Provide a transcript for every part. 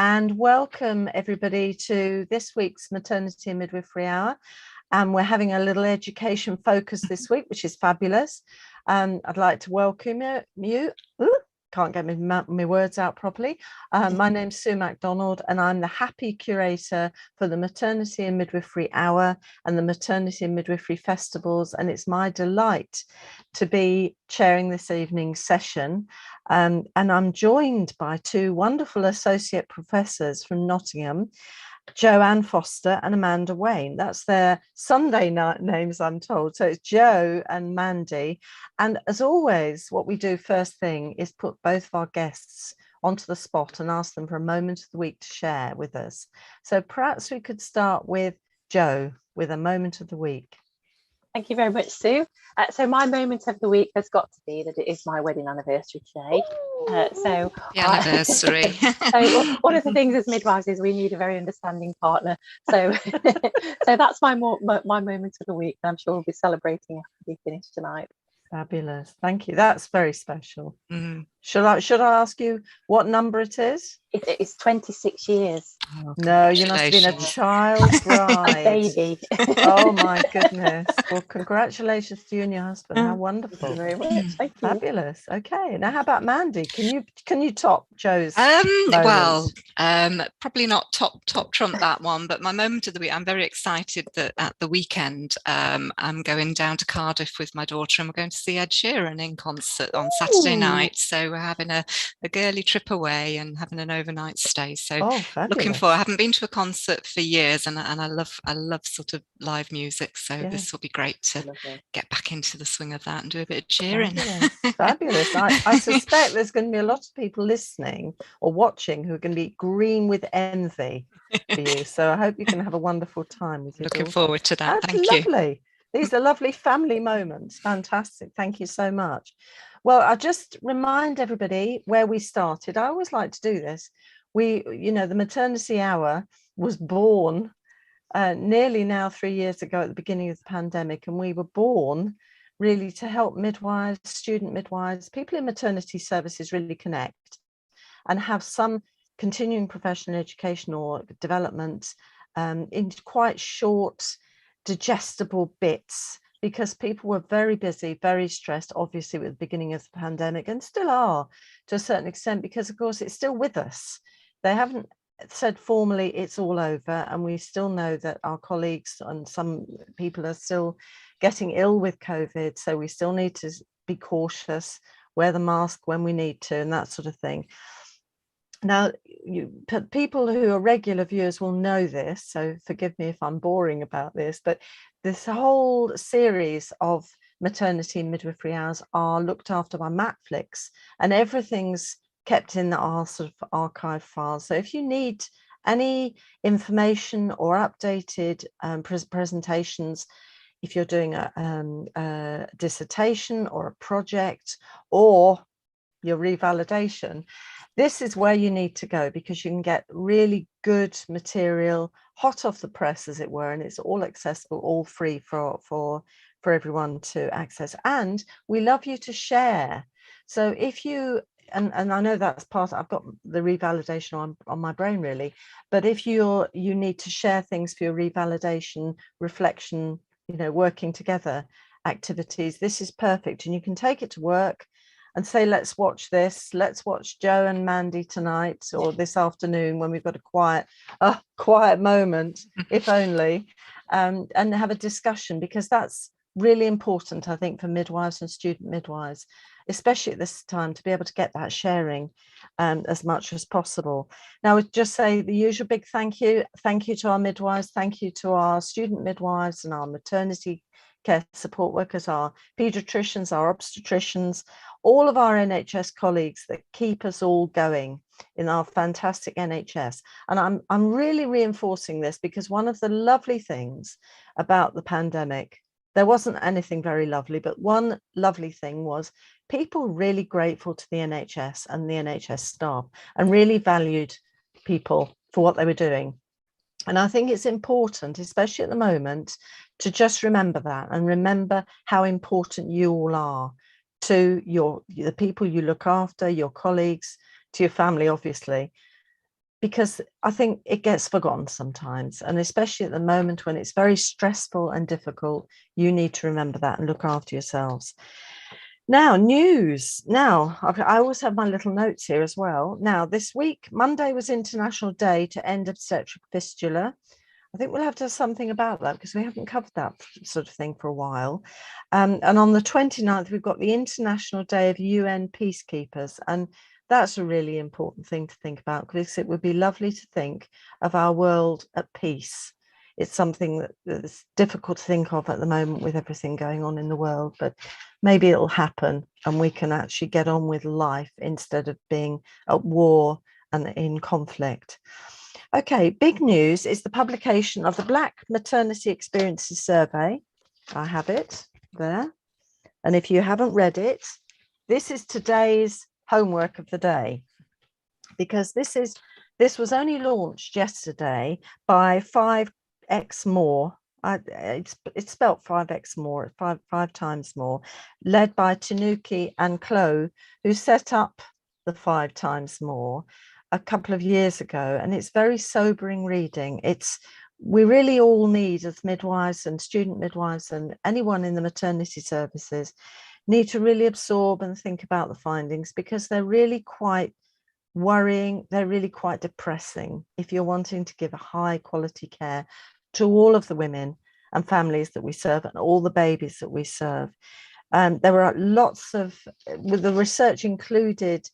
and welcome everybody to this week's Maternity and Midwifery Hour. And we're having a little education focus this week, which is fabulous. I'd like to welcome you. Ooh, can't get my words out properly. My name's Sue Macdonald, and I'm the happy curator for the Maternity and Midwifery Hour and the Maternity and Midwifery Festivals. And it's my delight to be chairing this evening's session. And I'm joined by two wonderful associate professors from Nottingham, Joanne Foster and Amanda Wain. That's their Sunday night names, I'm told. So it's Jo and Mandy. And as always, what we do first thing is put both of our guests onto the spot and ask them for a moment of the week to share with us. So perhaps we could start with Jo with a moment of the week. Thank you very much, Sue. So my moment of the week has got to be that it is my wedding anniversary today. The anniversary. So one of the things as midwives is we need a very understanding partner. So so that's my moment of the week. I'm sure we'll be celebrating after we finish tonight. Fabulous. Thank you. That's very special. Mm. Should I ask you what number it is? It is 26 years. Oh, no, you must have been a child bride. A baby. Oh my goodness. Well, congratulations to you and your husband. How wonderful. Thank you very much. Thank you. Fabulous. Okay. Now how about Mandy? Can you top Jo's well, probably not top trump that one, but my moment of the week, I'm very excited that at the weekend I'm going down to Cardiff with my daughter and we're going to see Ed Sheeran in concert on Saturday night. So we're having a girly trip away and having an overnight stay. So looking forward. I haven't been to a concert for years, and I love sort of live music. So this will be great to get back into the swing of that and do a bit of cheering. Fabulous. I suspect there's going to be a lot of people listening or watching who are going to be green with envy for you. So I hope you can have a wonderful time with your Looking daughter. forward to that. That's Thank lovely. you. These are lovely family moments. Fantastic. Thank you so much. Well, I'll just remind everybody where we started. I always like to do this. The Maternity Hour was born nearly now 3 years ago at the beginning of the pandemic, and we were born really to help midwives, student midwives, people in maternity services really connect and have some continuing professional education or development in quite short, digestible bits, because people were very busy, very stressed, obviously, with the beginning of the pandemic, and still are to a certain extent, because, of course, it's still with us. They haven't said formally it's all over, and we still know that our colleagues and some people are still getting ill with COVID, so we still need to be cautious, wear the mask when we need to, and that sort of thing. Now, people who are regular viewers will know this, so forgive me if I'm boring about this, but this whole series of maternity and midwifery hours are looked after by Matflix, and everything's kept in our sort of archive files. So if you need any information or updated presentations, if you're doing a dissertation or a project or your revalidation, this is where you need to go, because you can get really good material, hot off the press, as it were, and it's all accessible, all free for everyone to access. And we love you to share. So if you, and I know that's part, I've got the revalidation on my brain really, but if you need to share things for your revalidation, reflection, working together activities, this is perfect. And you can take it to work and say, let's watch this. Let's watch Jo and Mandy tonight or this afternoon when we've got a quiet moment, if only, and have a discussion, because that's really important, I think, for midwives and student midwives, especially at this time, to be able to get that sharing as much as possible. Now, I would just say the usual big thank you. Thank you to our midwives. Thank you to our student midwives and our maternity care support workers, our paediatricians, our obstetricians, all of our NHS colleagues that keep us all going in our fantastic NHS. And I'm really reinforcing this, because one of the lovely things about the pandemic, there wasn't anything very lovely, but one lovely thing was people really grateful to the NHS and the NHS staff, and really valued people for what they were doing. And I think it's important, especially at the moment, to just remember that, and remember how important you all are to the people you look after, your colleagues, to your family, obviously. because I think it gets forgotten sometimes, and especially at the moment when it's very stressful and difficult, you need to remember that and look after yourselves. Now, news. Now, I always have my little notes here as well. Now, this week, Monday was International Day to End Obstetric Fistula. I think we'll have to do something about that because we haven't covered that sort of thing for a while. And on the 29th, we've got the International Day of UN Peacekeepers. And that's a really important thing to think about, because it would be lovely to think of our world at peace. It's something that's difficult to think of at the moment with everything going on in the world, but maybe it'll happen and we can actually get on with life instead of being at war and in conflict. Okay, big news is the publication of the Black Maternity Experiences Survey. I have it there. And if you haven't read it, this is today's homework of the day, because this was only launched yesterday by 5x more. It's spelt 5x more, five times more, led by Tanuki and Chloe, who set up the 5 times more a couple of years ago, and it's very sobering reading. We really all need, as midwives and student midwives and anyone in the maternity services, need to really absorb and think about the findings, because they're really quite worrying. They're really quite depressing if you're wanting to give a high quality care to all of the women and families that we serve and all the babies that we serve. There were lots of, with the research included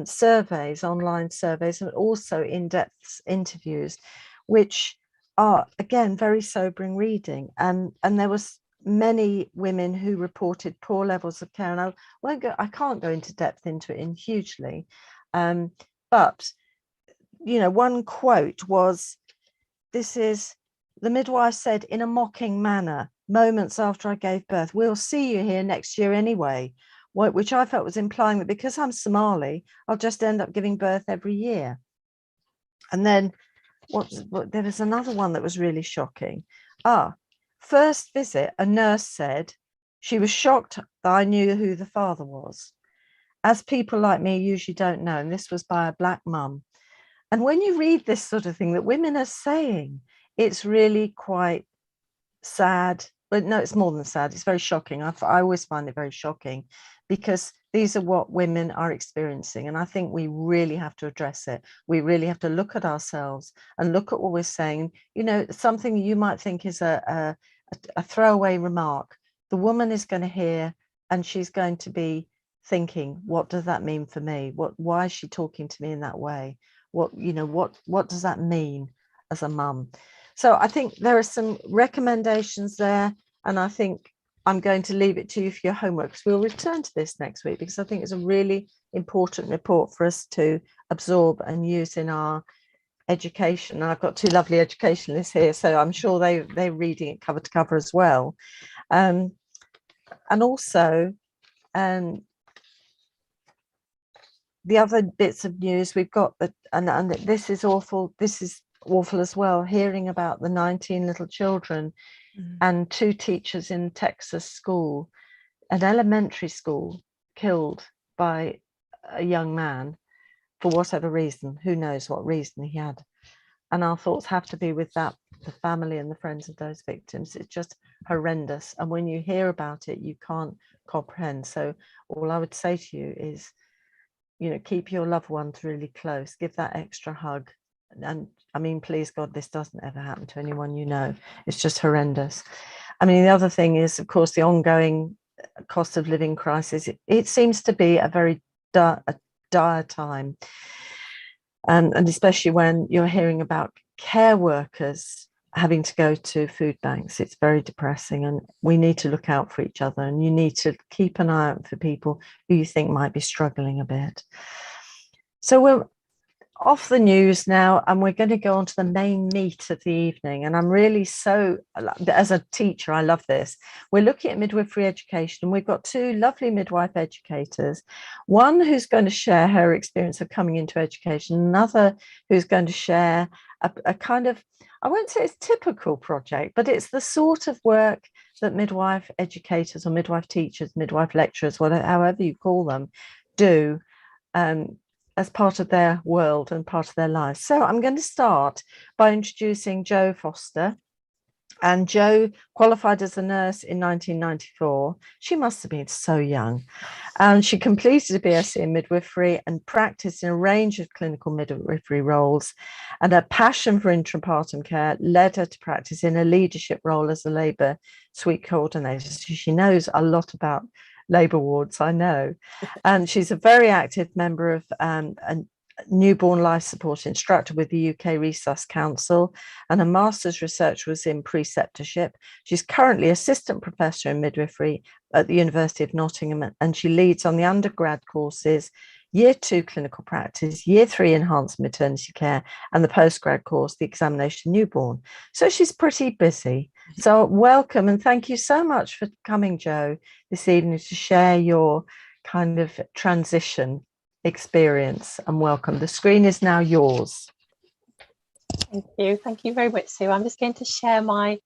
surveys, online surveys, and also in-depth interviews, which are again very sobering reading. And there was many women who reported poor levels of care, and I can't go into depth into it hugely, but one quote was, the midwife said in a mocking manner moments after I gave birth, "We'll see you here next year anyway," which I felt was implying that because I'm Somali, I'll just end up giving birth every year. And then there was another one that was really shocking. First visit, a nurse said she was shocked that I knew who the father was, as people like me usually don't know. And this was by a Black mum. And when you read this sort of thing that women are saying, it's really quite sad. But no, it's more than sad. It's very shocking. I always find it very shocking, because these are what women are experiencing. And I think we really have to address it. We really have to look at ourselves and look at what we're saying. Something you might think is a throwaway remark, the woman is going to hear, and she's going to be thinking, what does that mean for me? Why is she talking to me in that way? What does that mean as a mum? So I think there are some recommendations there, and I think I'm going to leave it to you for your homework, because we'll return to this next week, because I think it's a really important report for us to absorb and use in our education. I've got 2 lovely educationalists here, so I'm sure they're reading it cover to cover as well. And also, the other bits of news we've got, and this is awful. This is awful as well, hearing about the 19 little children and 2 teachers in Texas school, an elementary school, killed by a young man for whatever reason. Who knows what reason he had. And our thoughts have to be with the family and the friends of those victims. It's just horrendous. And when you hear about it, you can't comprehend. So all I would say to you is, keep your loved ones really close, give that extra hug. And I mean, please God, this doesn't ever happen to anyone you know. It's just horrendous. I mean, the other thing is, of course, the ongoing cost of living crisis. It seems to be a very dire time. And especially when you're hearing about care workers having to go to food banks, it's very depressing, and we need to look out for each other, and you need to keep an eye out for people who you think might be struggling a bit. So we're off the news now, and we're going to go on to the main meat of the evening. And I'm really as a teacher, I love this. We're looking at midwifery education, and we've got 2 lovely midwife educators, one who's going to share her experience of coming into education, another who's going to share a kind of, I won't say it's typical project, but it's the sort of work that midwife educators or midwife teachers, midwife lecturers, however you call them, do. as part of their world and part of their lives. So I'm going to start by introducing Jo Foster. And Jo qualified as a nurse in 1994. She must have been so young. And she completed a BSc in midwifery and practiced in a range of clinical midwifery roles. And her passion for intrapartum care led her to practice in a leadership role as a labour suite coordinator. So she knows a lot about labour wards, I know. And she's a very active member of a newborn life support instructor with the UK Resus Council, and her master's research was in preceptorship. She's currently Assistant Professor in Midwifery at the University of Nottingham, and she leads on the undergrad courses, Year 2 Clinical Practice, Year 3 Enhanced Maternity Care, and the postgrad course, the Examination Newborn. So she's pretty busy. So welcome, and thank you so much for coming, Jo, this evening to share your kind of transition experience, and welcome. The screen is now yours. Thank you very much, Sue. I'm just going to share my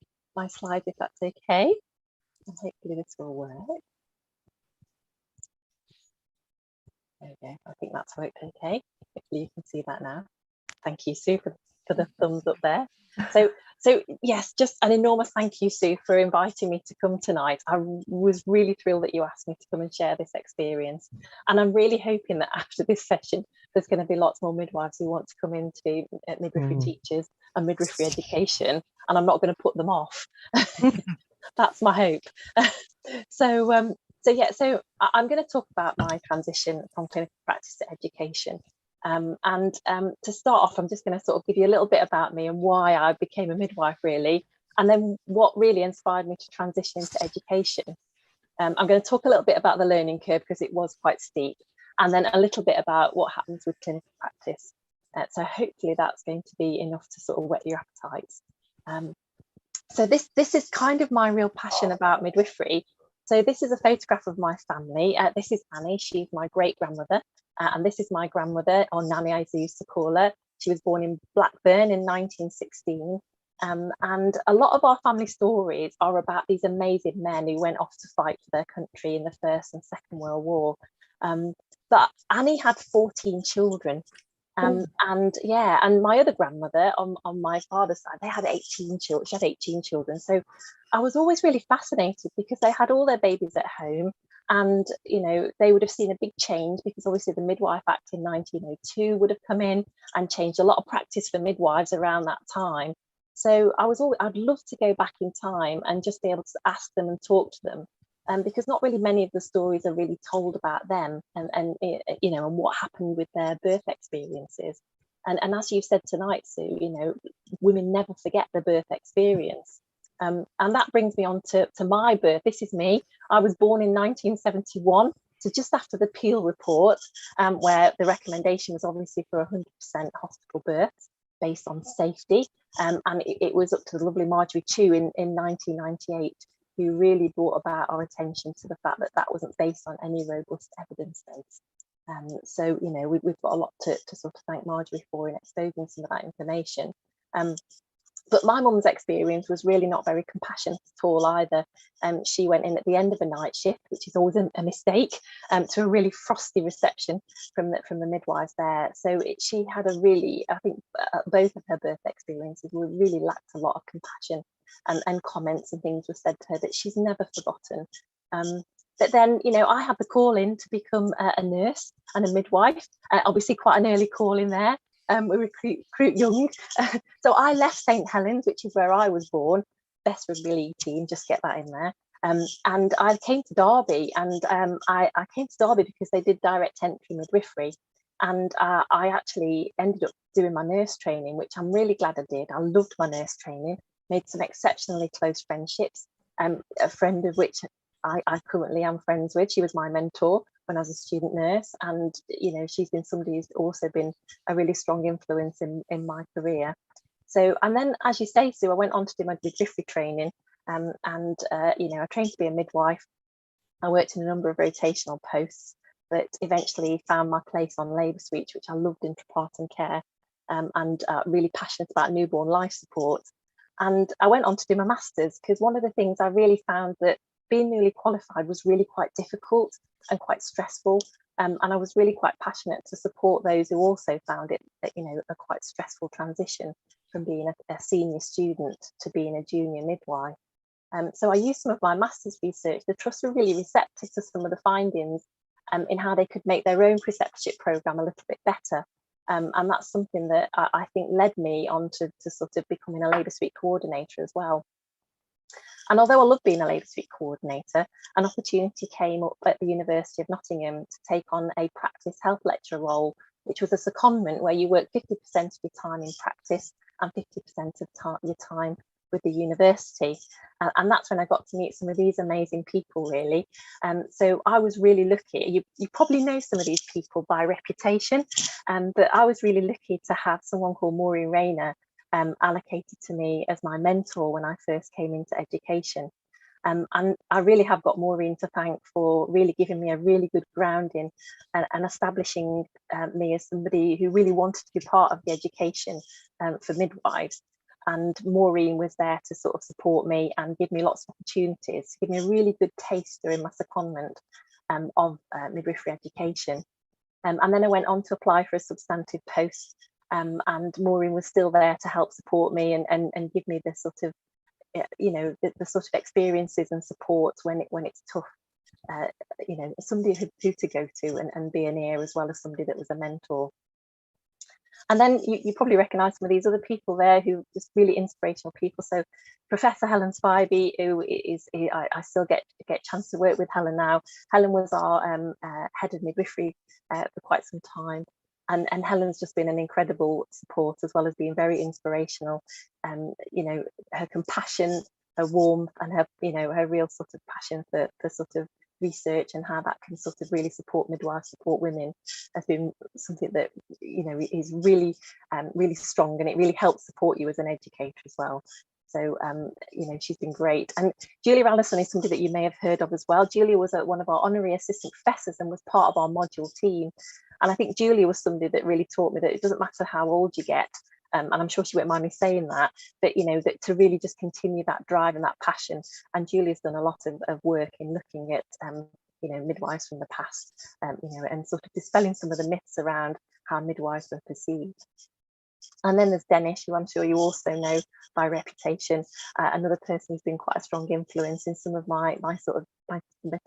slides, if that's okay, and hopefully this will work. There we go. I think that's worked okay. Hopefully you can see that now. Thank you, Sue, for the thumbs up there. So yes, just an enormous thank you, Sue, for inviting me to come tonight. I was really thrilled that you asked me to come and share this experience. And I'm really hoping that after this session, there's going to be lots more midwives who want to come into midwifery teachers and midwifery education, and I'm not going to put them off. That's my hope. So I'm going to talk about my transition from clinical practice to education. To start off, I'm just going to sort of give you a little bit about me and why I became a midwife, really, and then what really inspired me to transition into education. I'm going to talk a little bit about the learning curve because it was quite steep, and then a little bit about what happens with clinical practice. So hopefully that's going to be enough to sort of whet your appetites. So this is kind of my real passion about midwifery. So this is a photograph of my family. This is Annie. She's my great grandmother. And this is my grandmother, or Nanny as I used to call her. She was born in Blackburn in 1916. And a lot of our family stories are about these amazing men who went off to fight for their country in the First and Second World War. But Annie had 14 children. And my other grandmother on my father's side, they had 18 children. She had 18 children. So I was always really fascinated because they had all their babies at home. And, you know, they would have seen a big change because obviously the Midwife Act in 1902 would have come in and changed a lot of practice for midwives around that time. So I'd love to go back in time and just be able to ask them and talk to them, because not really many of the stories are really told about them and you know, and what happened with their birth experiences. And as you said tonight, Sue, you know, women never forget their birth experience. And that brings me on to my birth. This is me. I was born in 1971, so just after the Peel report, where the recommendation was obviously for 100% hospital births based on safety. And it was up to the lovely Marjorie Chew in 1998 who really brought about our attention to the fact that that wasn't based on any robust evidence base. So, you know, we've got a lot to sort of thank Marjorie for in exposing some of that information. But my mum's experience was really not very compassionate at all either. She went in at the end of a night shift, which is always a mistake, to a really frosty reception from the midwives there. So she had a really, I think both of her birth experiences really lacked a lot of compassion, and comments and things were said to her that she's never forgotten. But then, you know, I had the call in to become a nurse and a midwife, obviously quite an early call in there. We recruit young. So I left St Helens, which is where I was born, best rugby league team, just get that in there. And I came to Derby, and I came to Derby because they did direct entry midwifery. And I actually ended up doing my nurse training, which I'm really glad I did. I loved my nurse training, made some exceptionally close friendships, a friend of which I currently am friends with. She was my mentor when I was a student nurse, and you know, she's been somebody who's also been a really strong influence in my career. So, and then, as you say, Sue, I went on to do my midwifery training, and you know, I trained to be a midwife. I worked in a number of rotational posts, but eventually found my place on labour suites, which I loved, intrapartum care, and really passionate about newborn life support. And I went on to do my master's because one of the things I really found that being newly qualified was really quite difficult and quite stressful. And I was really quite passionate to support those who also found it, a quite stressful transition from being a senior student to being a junior midwife. So I used some of my master's research. The Trust were really receptive to some of the findings in how they could make their own preceptorship programme a little bit better. And that's something that I think led me on to sort of becoming a Labour Suite coordinator as well. And although I love being a Labour Suite coordinator, an opportunity came up at the University of Nottingham to take on a practice health lecturer role, which was a secondment where you work 50% of your time in practice and 50% of your time with the university. And that's when I got to meet some of these amazing people, really. So I was really lucky. You probably know some of these people by reputation, but I was really lucky to have someone called Maureen Rayner allocated to me as my mentor when I first came into education. And I really have got Maureen to thank for really giving me a really good grounding and establishing me as somebody who really wanted to be part of the education for midwives. And Maureen was there to sort of support me and give me lots of opportunities, give me a really good taste during my secondment of midwifery education. And then I went on to apply for a substantive post, and Maureen was still there to help support me and give me the sort of, the sort of experiences and support when it's tough. Somebody who to go to and be an ear, as well as somebody that was a mentor. And then you probably recognise some of these other people there who are just really inspirational people. So Professor Helen Spyby, who is, I still get a chance to work with Helen now. Helen was our head of midwifery for quite some time. And Helen's just been an incredible support, as well as being very inspirational. Her compassion, her warmth, and her real sort of passion for sort of research and how that can sort of really support midwives, support women, has been something that is really really strong, and it really helps support you as an educator as well. So she's been great. And Julia Allison is somebody that you may have heard of as well. Julia was one of our honorary assistant professors and was part of our module team. And I think Julia was somebody that really taught me that it doesn't matter how old you get, and I'm sure she won't mind me saying that, but that to really just continue that drive and that passion. And Julia's done a lot of work in looking at midwives from the past, and sort of dispelling some of the myths around how midwives were perceived. And then there's Dennis, who I'm sure you also know by reputation, another person who's been quite a strong influence in some of my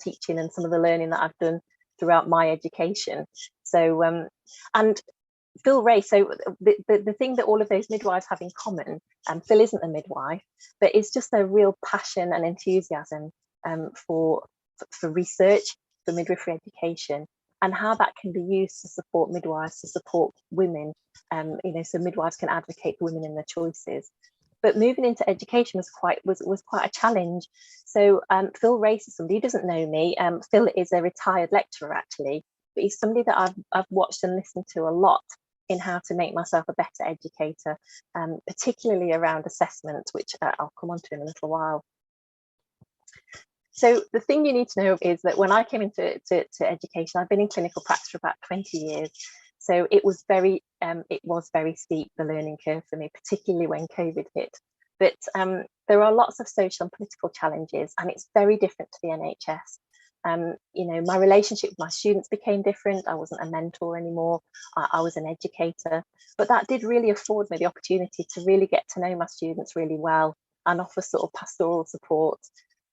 teaching and some of the learning that I've done throughout my education. So and Phil Ray, so the thing that all of those midwives have in common, Phil isn't a midwife, but it's just a real passion and enthusiasm for research, for midwifery education, and how that can be used to support midwives, to support women, so midwives can advocate for women in their choices. But moving into education was quite a challenge. So Phil Race is somebody who doesn't know me. Phil is a retired lecturer, actually, but he's somebody that I've watched and listened to a lot in how to make myself a better educator, particularly around assessment, which I'll come on to in a little while. So the thing you need to know is that when I came into education, I've been in clinical practice for about 20 years. So it was very steep, the learning curve for me, particularly when COVID hit. But there are lots of social and political challenges, and it's very different to the NHS. My relationship with my students became different. I wasn't a mentor anymore. I was an educator, but that did really afford me the opportunity to really get to know my students really well and offer sort of pastoral support.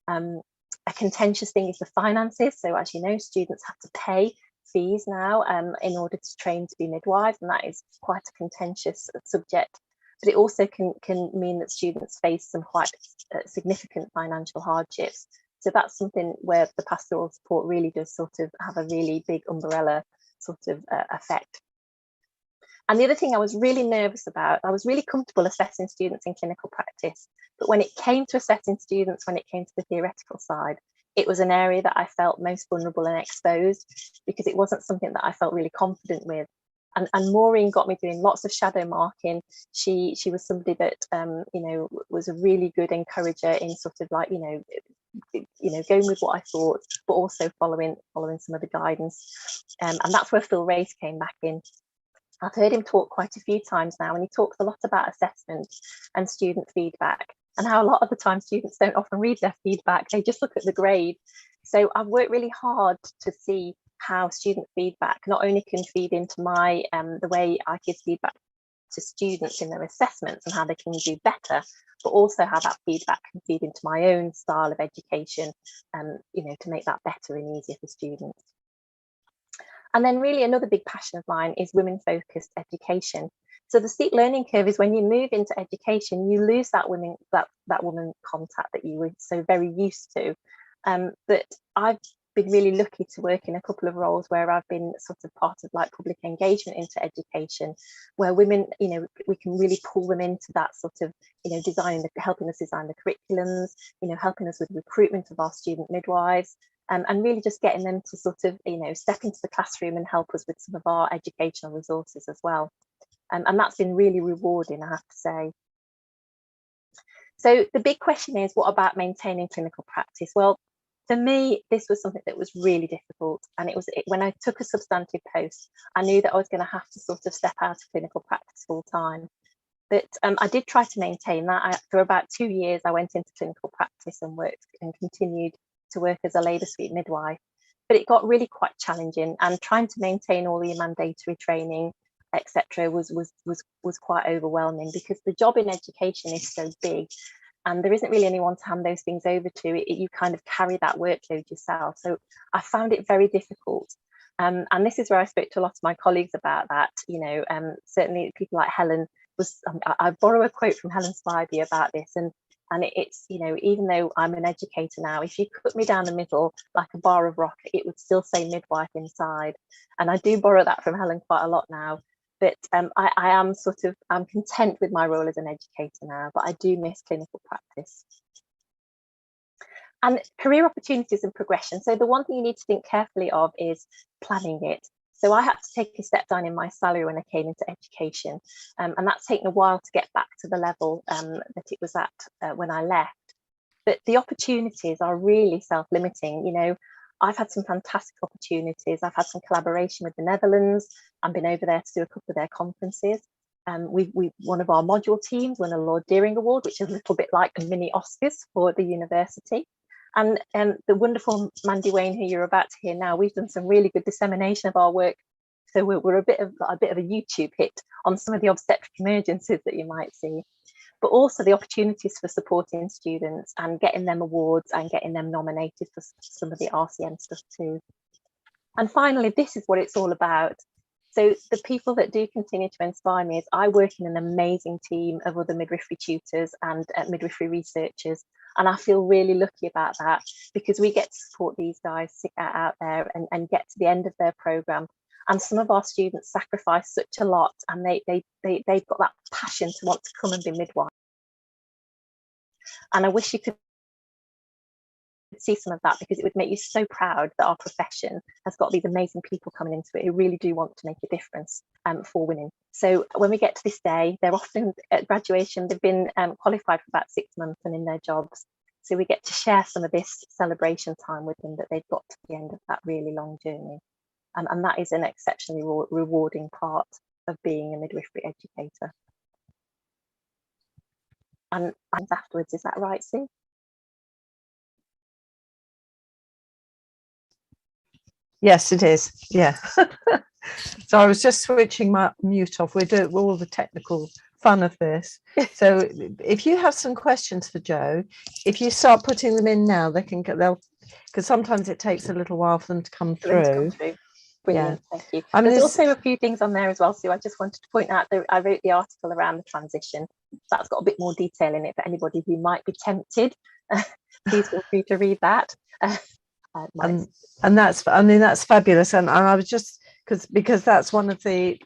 A contentious thing is the finances. So as you know, students have to pay fees now in order to train to be midwives, and that is quite a contentious subject. But it also can mean that students face some quite significant financial hardships. So that's something where the pastoral support really does sort of have a really big umbrella sort of effect. And the other thing I was really nervous about, I was really comfortable assessing students in clinical practice, but when it came to assessing students, when it came to the theoretical side, it was an area that I felt most vulnerable and exposed, because it wasn't something that I felt really confident with. And Maureen got me doing lots of shadow marking. She was somebody that was a really good encourager in sort of like going with what I thought, but also following some of the guidance. And that's where Phil Race came back in. I've heard him talk quite a few times now, and he talks a lot about assessment and student feedback, and how a lot of the time students don't often read their feedback, they just look at the grade. So I've worked really hard to see how student feedback not only can feed into my the way I give feedback to students in their assessments and how they can do better, but also how that feedback can feed into my own style of education, you know, to make that better and easier for students. And then really another big passion of mine is women-focused education. So the steep learning curve is when you move into education, you lose that woman contact that you were so very used to. But I've been really lucky to work in a couple of roles where I've been sort of part of like public engagement into education, where women, you know, we can really pull them into that sort of, you know, helping us design the curriculums, you know, helping us with recruitment of our student midwives, and really just getting them to sort of, you know, step into the classroom and help us with some of our educational resources as well. And that's been really rewarding, I have to say. So the big question is, what about maintaining clinical practice? Well, for me, this was something that was really difficult. And when I took a substantive post, I knew that I was going to have to sort of step out of clinical practice full time. But I did try to maintain that. For about 2 years, I went into clinical practice and worked and continued to work as a labour suite midwife. But it got really quite challenging, and trying to maintain all the mandatory training, etc., was quite overwhelming, because the job in education is so big and there isn't really anyone to hand those things over to. You kind of carry that workload yourself. So I found it very difficult. And this is where I spoke to a lot of my colleagues about that. You know, certainly people like Helen I borrow a quote from Helen Spyby about this, and it's, you know, even though I'm an educator now, if you cut me down the middle like a bar of rock, it would still say midwife inside. And I do borrow that from Helen quite a lot now. But I'm content with my role as an educator now, but I do miss clinical practice. And career opportunities and progression. So the one thing you need to think carefully of is planning it. So I had to take a step down in my salary when I came into education, and that's taken a while to get back to the level that it was at when I left. But the opportunities are really self-limiting. You know, I've had some fantastic opportunities. I've had some collaboration with the Netherlands. I've been over there to do a couple of their conferences. One of our module teams won a Lord Deering Award, which is a little bit like a mini Oscars for the university. And the wonderful Mandy, Wain, who you're about to hear now, we've done some really good dissemination of our work. So we're a bit of a YouTube hit on some of the obstetric emergencies that you might see, but also the opportunities for supporting students and getting them awards and getting them nominated for some of the RCM stuff too. And finally, this is what it's all about. So the people that do continue to inspire me is I work in an amazing team of other midwifery tutors and midwifery researchers. And I feel really lucky about that, because we get to support these guys out there and get to the end of their programme. And some of our students sacrifice such a lot, and they've got that passion to want to come and be midwife. And I wish you could see some of that, because it would make you so proud that our profession has got these amazing people coming into it who really do want to make a difference for women. So when we get to this day, they're often at graduation, they've been qualified for about 6 months and in their jobs. So we get to share some of this celebration time with them, that they've got to the end of that really long journey. And that is an exceptionally rewarding part of being a midwifery educator. And afterwards, is that right, Sue? Yes, it is. Yeah. So I was just switching my mute off. We're doing all the technical fun of this. So if you have some questions for Jo, if you start putting them in now, they'll, because sometimes it takes a little while for them to come through. Brilliant, yeah. Thank you. I mean, there's also a few things on there as well, Sue. I just wanted to point out that I wrote the article around the transition. That's got a bit more detail in it for anybody who might be tempted. Please feel free to read that. And that's, I mean, that's fabulous. And I was just, because that's one of the,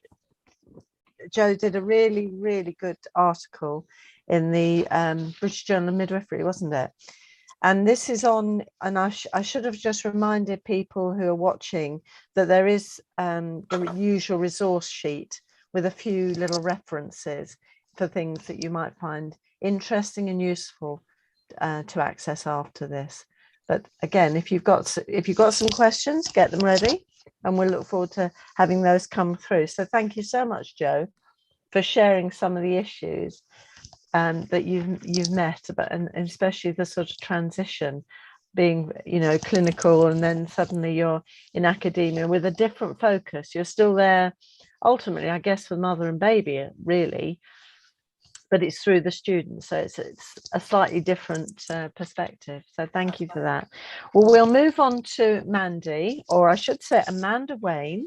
Jo did a really, really good article in the British Journal of Midwifery, wasn't it? And this is on, and I should have just reminded people who are watching that there is the usual resource sheet with a few little references for things that you might find interesting and useful to access after this. But again, if you've got some questions, get them ready, and we'll look forward to having those come through. So thank you so much, Jo, for sharing some of the issues that you've met, and especially the sort of transition. being, you know, clinical, and then suddenly you're in academia with a different focus. You're still there ultimately, I guess, for mother and baby, really, but it's through the students, so it's a slightly different perspective. So thank you for that. Well, we'll move on to Mandy, or I should say Amanda Wain.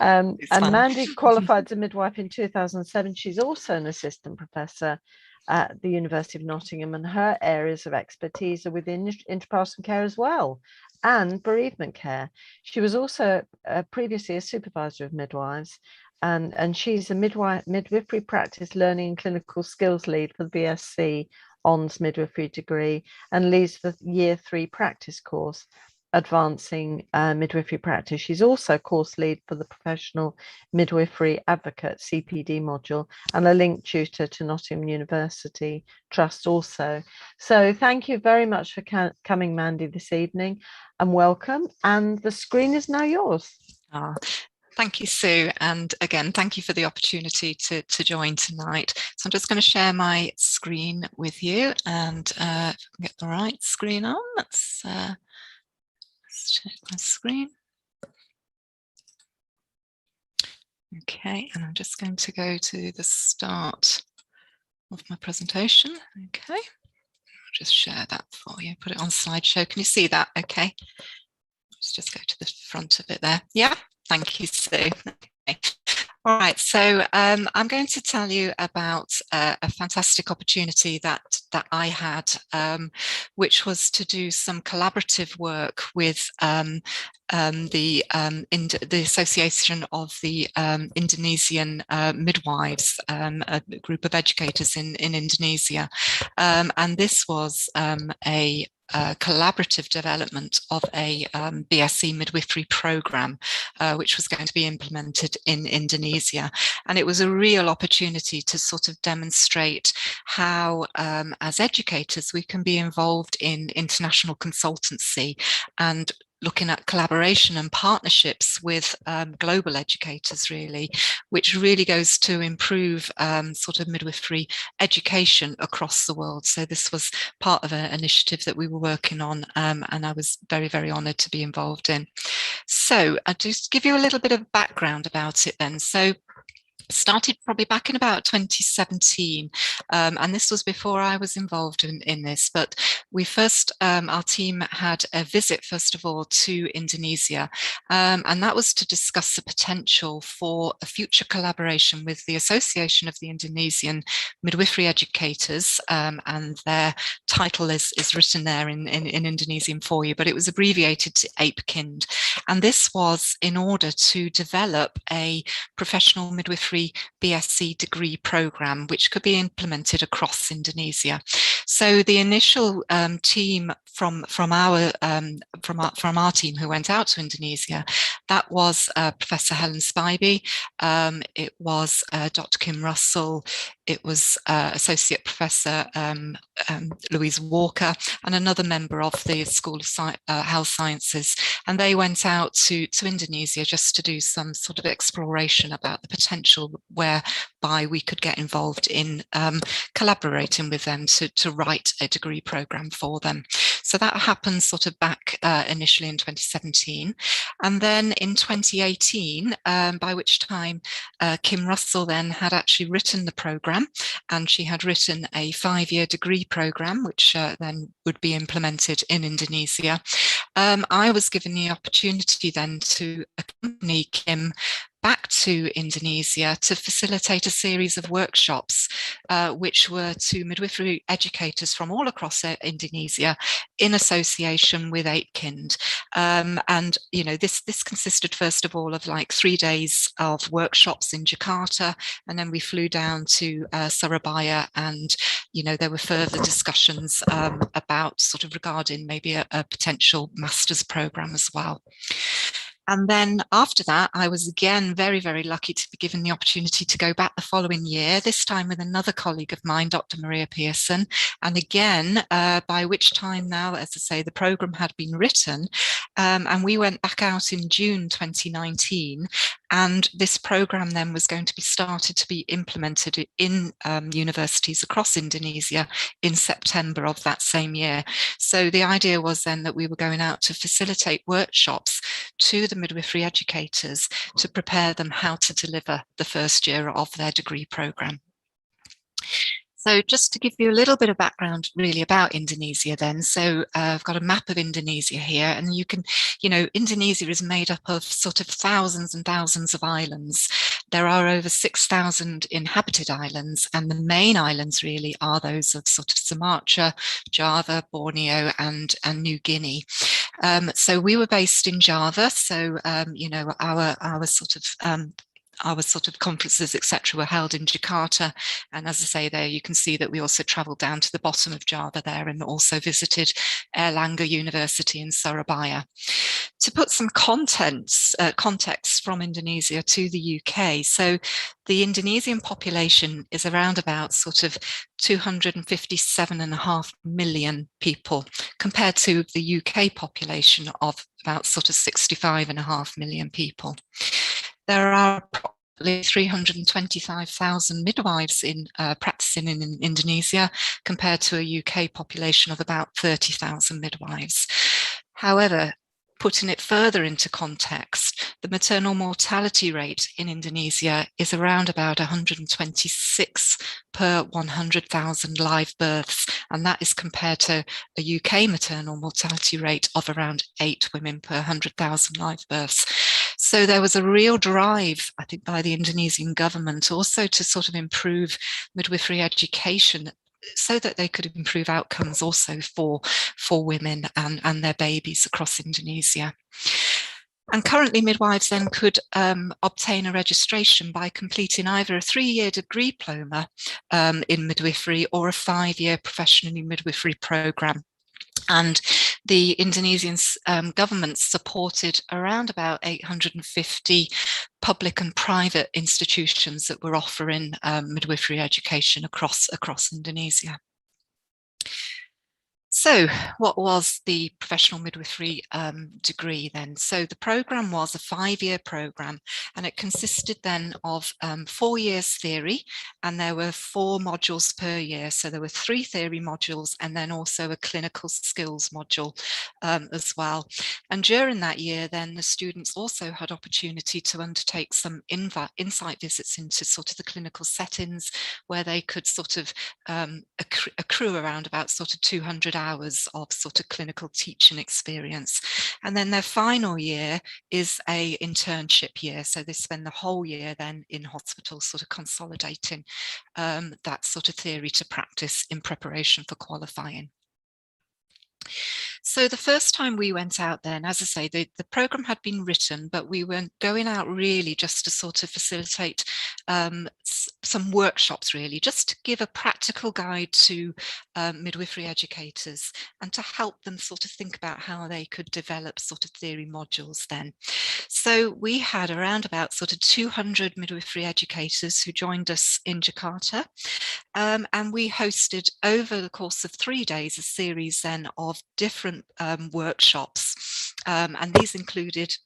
And Mandy qualified as a midwife in 2007. She's also an assistant professor at the University of Nottingham, and her areas of expertise are within intrapartum care as well, and bereavement care. She was also previously a supervisor of midwives, and she's a midwifery practice learning and clinical skills lead for the BSc ONS midwifery degree, and leads the year 3 practice course, advancing midwifery practice. She's also course lead for the Professional Midwifery Advocate CPD module, and a link tutor to Nottingham University Trust also. So thank you very much for coming, Mandy, this evening, and welcome. And the screen is now yours. Thank you, Sue. And again, thank you for the opportunity to join tonight. So I'm just going to share my screen with you, and if I can get the right screen on, let's check my screen. Okay, and I'm just going to go to the start of my presentation. Okay, I'll just share that for you, put it on slideshow. Can you see that? Okay, let's just go to the front of it there. Yeah, thank you, Sue. Okay. All right, so I'm going to tell you about a fantastic opportunity that I had, which was to do some collaborative work with the Association of the Indonesian Midwives, a group of educators in Indonesia, and this was a collaborative development of a BSc midwifery program, which was going to be implemented in Indonesia. And it was a real opportunity to sort of demonstrate how, as educators, we can be involved in international consultancy and looking at collaboration and partnerships with global educators, really, which really goes to improve sort of midwifery education across the world. So this was part of an initiative that we were working on, and I was very, very honoured to be involved in. So I'll just give you a little bit of background about it then. So started probably back in about 2017, and this was before I was involved in this, but we first, our team had a visit first of all to Indonesia, and that was to discuss the potential for a future collaboration with the Association of the Indonesian Midwifery Educators, and their title is written there in Indonesian for you, but it was abbreviated to APKIND, and this was in order to develop a professional midwifery BSc degree program which could be implemented across Indonesia. So the initial team from our team who went out to Indonesia, that was Professor Helen Spyby, it was Dr. Kim Russell, it was Associate Professor Louise Walker, and another member of the School of Health Sciences, and they went out to Indonesia just to do some sort of exploration about the potential whereby we could get involved in collaborating with them to write a degree program for them. So that happened sort of back initially in 2017, and then in 2018, by which time Kim Russell then had actually written the program, and she had written a 5-year degree program which then would be implemented in Indonesia. I was given the opportunity then to accompany Kim back to Indonesia to facilitate a series of workshops which were to midwifery educators from all across Indonesia in association with APKIND. And you know, this consisted first of all of like 3 days of workshops in Jakarta, and then we flew down to Surabaya, and you know, there were further discussions about sort of regarding maybe a potential master's program as well. And then after that, I was again very, very lucky to be given the opportunity to go back the following year, this time with another colleague of mine, Dr. Maria Pearson. And again, by which time now, as I say, the programme had been written, and we went back out in June 2019. And this program then was going to be started to be implemented in universities across Indonesia in September of that same year. So the idea was then that we were going out to facilitate workshops to the midwifery educators to prepare them how to deliver the first year of their degree program. So just to give you a little bit of background really about Indonesia then. So I've got a map of Indonesia here, and you can, Indonesia is made up of sort of thousands and thousands of islands. There are over 6,000 inhabited islands, and the main islands really are those of sort of Sumatra, Java, Borneo, and New Guinea. So we were based in Java. So, our sort of conferences, etc., were held in Jakarta. And as I say there, you can see that we also travelled down to the bottom of Java there and also visited Airlangga University in Surabaya. To put some context from Indonesia to the UK, so the Indonesian population is around about sort of 257.5 million people, compared to the UK population of about sort of 65.5 million people. There are approximately 325,000 midwives practicing in Indonesia, compared to a UK population of about 30,000 midwives. However, putting it further into context, the maternal mortality rate in Indonesia is around about 126 per 100,000 live births, and that is compared to a UK maternal mortality rate of around 8 women per 100,000 live births. So there was a real drive, I think, by the Indonesian government also to sort of improve midwifery education, so that they could improve outcomes also for women and their babies across Indonesia. And currently midwives then could obtain a registration by completing either a 3-year degree diploma in midwifery or a 5-year professional midwifery program. And the Indonesian government supported around about 850 public and private institutions that were offering midwifery education across Indonesia. So what was the professional midwifery degree then? So the program was a 5-year program, and it consisted then of 4 years theory, and there were 4 modules per year. So there were 3 theory modules and then also a clinical skills module as well. And during that year then the students also had opportunity to undertake some insight visits into sort of the clinical settings, where they could sort of accrue around about sort of 200 hours of sort of clinical teaching experience. And then their final year is a internship year, so they spend the whole year then in hospital sort of consolidating that sort of theory to practice in preparation for qualifying. So the first time we went out then, as I say, the programme had been written, but we were going out really just to sort of facilitate some workshops, really, just to give a practical guide to midwifery educators and to help them sort of think about how they could develop sort of theory modules then. So we had around about sort of 200 midwifery educators who joined us in Jakarta. And we hosted over the course of 3 days a series then of different workshops, and these included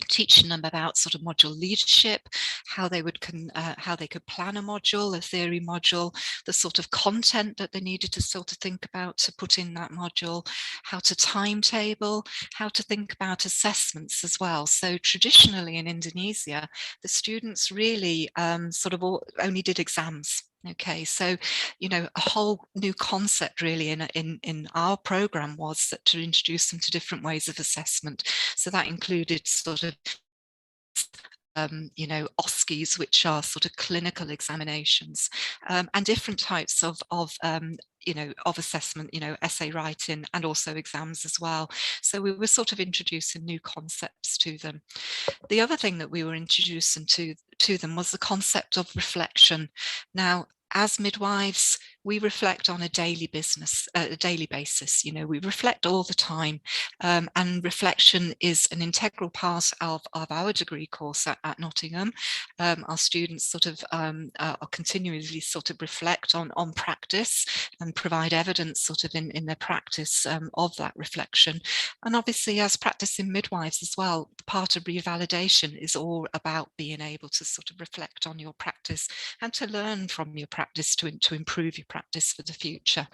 teaching them about sort of module leadership, how they could plan a module, a theory module, the sort of content that they needed to sort of think about to put in that module, how to timetable, how to think about assessments as well. So traditionally in Indonesia, the students really sort of only did exams. Okay, so a whole new concept really in our program was that to introduce them to different ways of assessment. So that included sort of OSCEs, which are sort of clinical examinations, and different types of assessment, essay writing, and also exams as well. So we were sort of introducing new concepts to them. The other thing that we were introducing to them was the concept of reflection. Now, as midwives, we reflect on a daily basis. You know, we reflect all the time, and reflection is an integral part of our degree course at Nottingham. Our students sort of are continually sort of reflect on practice and provide evidence sort of in their practice of that reflection. And obviously, as practicing midwives as well, part of revalidation is all about being able to sort of reflect on your practice and to learn from your practice to improve your practice for the future.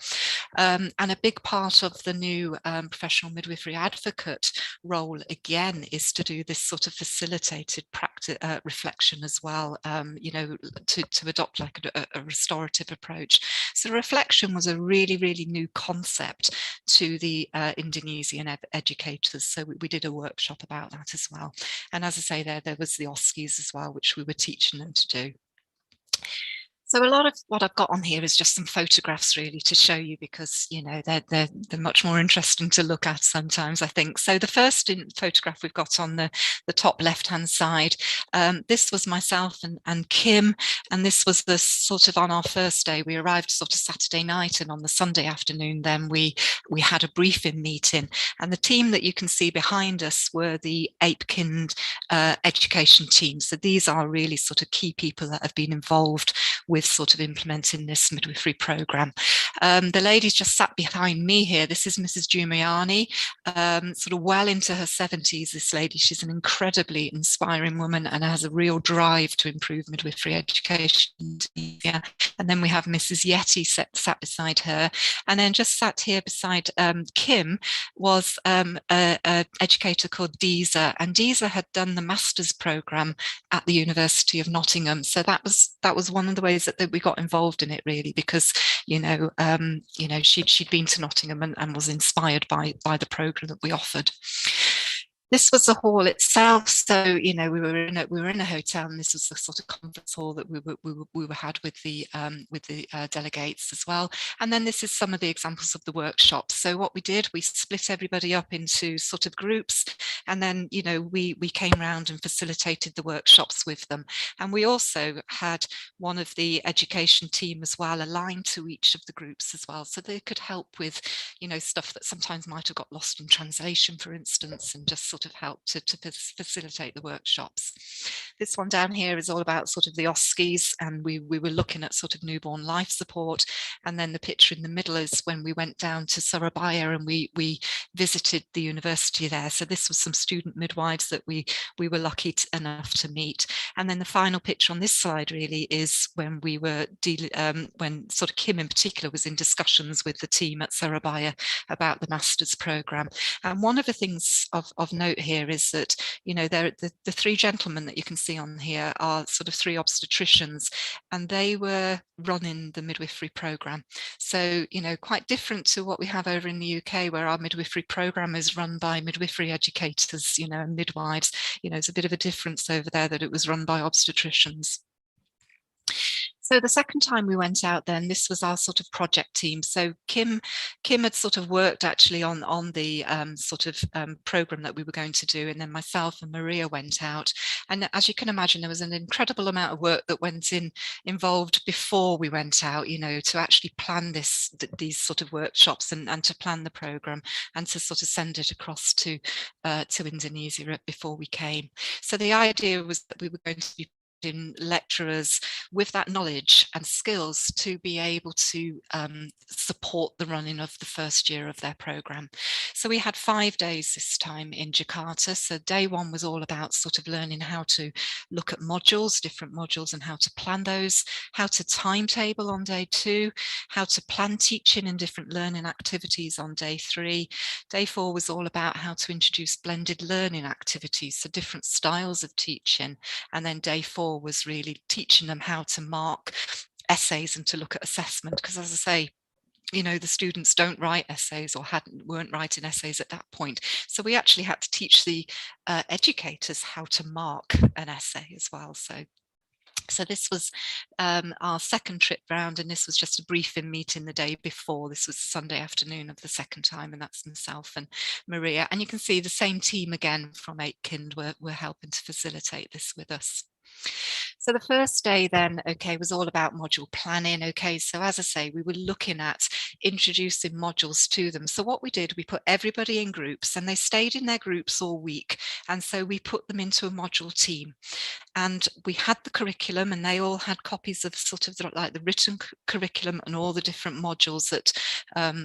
And a big part of the new Professional Midwifery Advocate role, again, is to do this sort of facilitated practice reflection as well, you know, to adopt like a restorative approach. So reflection was a really, really new concept to the Indonesian educators. So we did a workshop about that as well. And as I say, there was the OSCEs as well, which we were teaching them to do. So a lot of what I've got on here is just some photographs really to show you, because, you know, they're much more interesting to look at sometimes, I think. So the first photograph we've got on the top left-hand side, this was myself and Kim, and this was the sort of on our first day. We arrived sort of Saturday night, and on the Sunday afternoon then we had a briefing meeting, and the team that you can see behind us were the Apekind education team. So these are really sort of key people that have been involved with sort of implementing this midwifery program. The ladies just sat behind me here. This is Mrs. Jumiani, sort of well into her 70s, this lady. She's an incredibly inspiring woman and has a real drive to improve midwifery education. Yeah. And then we have Mrs. Yeti sat beside her. And then just sat here beside Kim was an educator called Deezer. And Deezer had done the master's program at the University of Nottingham. So that was one of the ways that we got involved in it, really, because you know she'd been to Nottingham and was inspired by the program that we offered. This was the hall itself. So, you know, we were in a hotel, and this was the sort of conference hall that we had with the delegates as well. And then this is some of the examples of the workshops. So what we did, we split everybody up into sort of groups, and then, you know, we came around and facilitated the workshops with them. And we also had one of the education team as well aligned to each of the groups as well, so they could help with, you know, stuff that sometimes might have got lost in translation, for instance, and just sort of help to facilitate the workshops. This one down here is all about sort of the OSCEs, and we were looking at sort of newborn life support. And then the picture in the middle is when we went down to Surabaya and we visited the university there. So this was some student midwives that we were lucky enough to meet. And then the final picture on this slide really is when we were when sort of Kim in particular was in discussions with the team at Surabaya about the master's program. And one of the things of note here is that, you know, the three gentlemen that you can see on here are sort of three obstetricians, and they were running the midwifery program. So, you know, quite different to what we have over in the UK, where our midwifery program is run by midwifery educators, you know, and midwives. You know, it's a bit of a difference over there that it was run by obstetricians. So the second time we went out, then this was our sort of project team. So Kim had sort of worked actually on the program that we were going to do, and then myself and Maria went out. And as you can imagine, there was an incredible amount of work that went involved before we went out, you know, to actually plan these sort of workshops and to plan the program and to sort of send it across to Indonesia before we came. So the idea was that we were going to be in lecturers with that knowledge and skills to be able to support the running of the first year of their program. So we had 5 days this time in Jakarta. So day one was all about sort of learning how to look at modules, different modules, and how to plan those, how to timetable on day 2, how to plan teaching and different learning activities on day 3. Day 4 was all about how to introduce blended learning activities, so different styles of teaching. And then day 4 was really teaching them how to mark essays and to look at assessment, because as I say, you know, the students don't write essays or weren't writing essays at that point. So we actually had to teach the educators how to mark an essay as well. So this was our second trip round, and this was just a briefing meeting the day before. This was Sunday afternoon of the second time, and that's myself and Maria. And you can see the same team again from Aitken were helping to facilitate this with us. So the first day then, okay, was all about module planning. Okay, so as I say, we were looking at introducing modules to them. So what we did, we put everybody in groups, and they stayed in their groups all week. And so we put them into a module team. And we had the curriculum, and they all had copies of sort of like the written curriculum and all the different modules that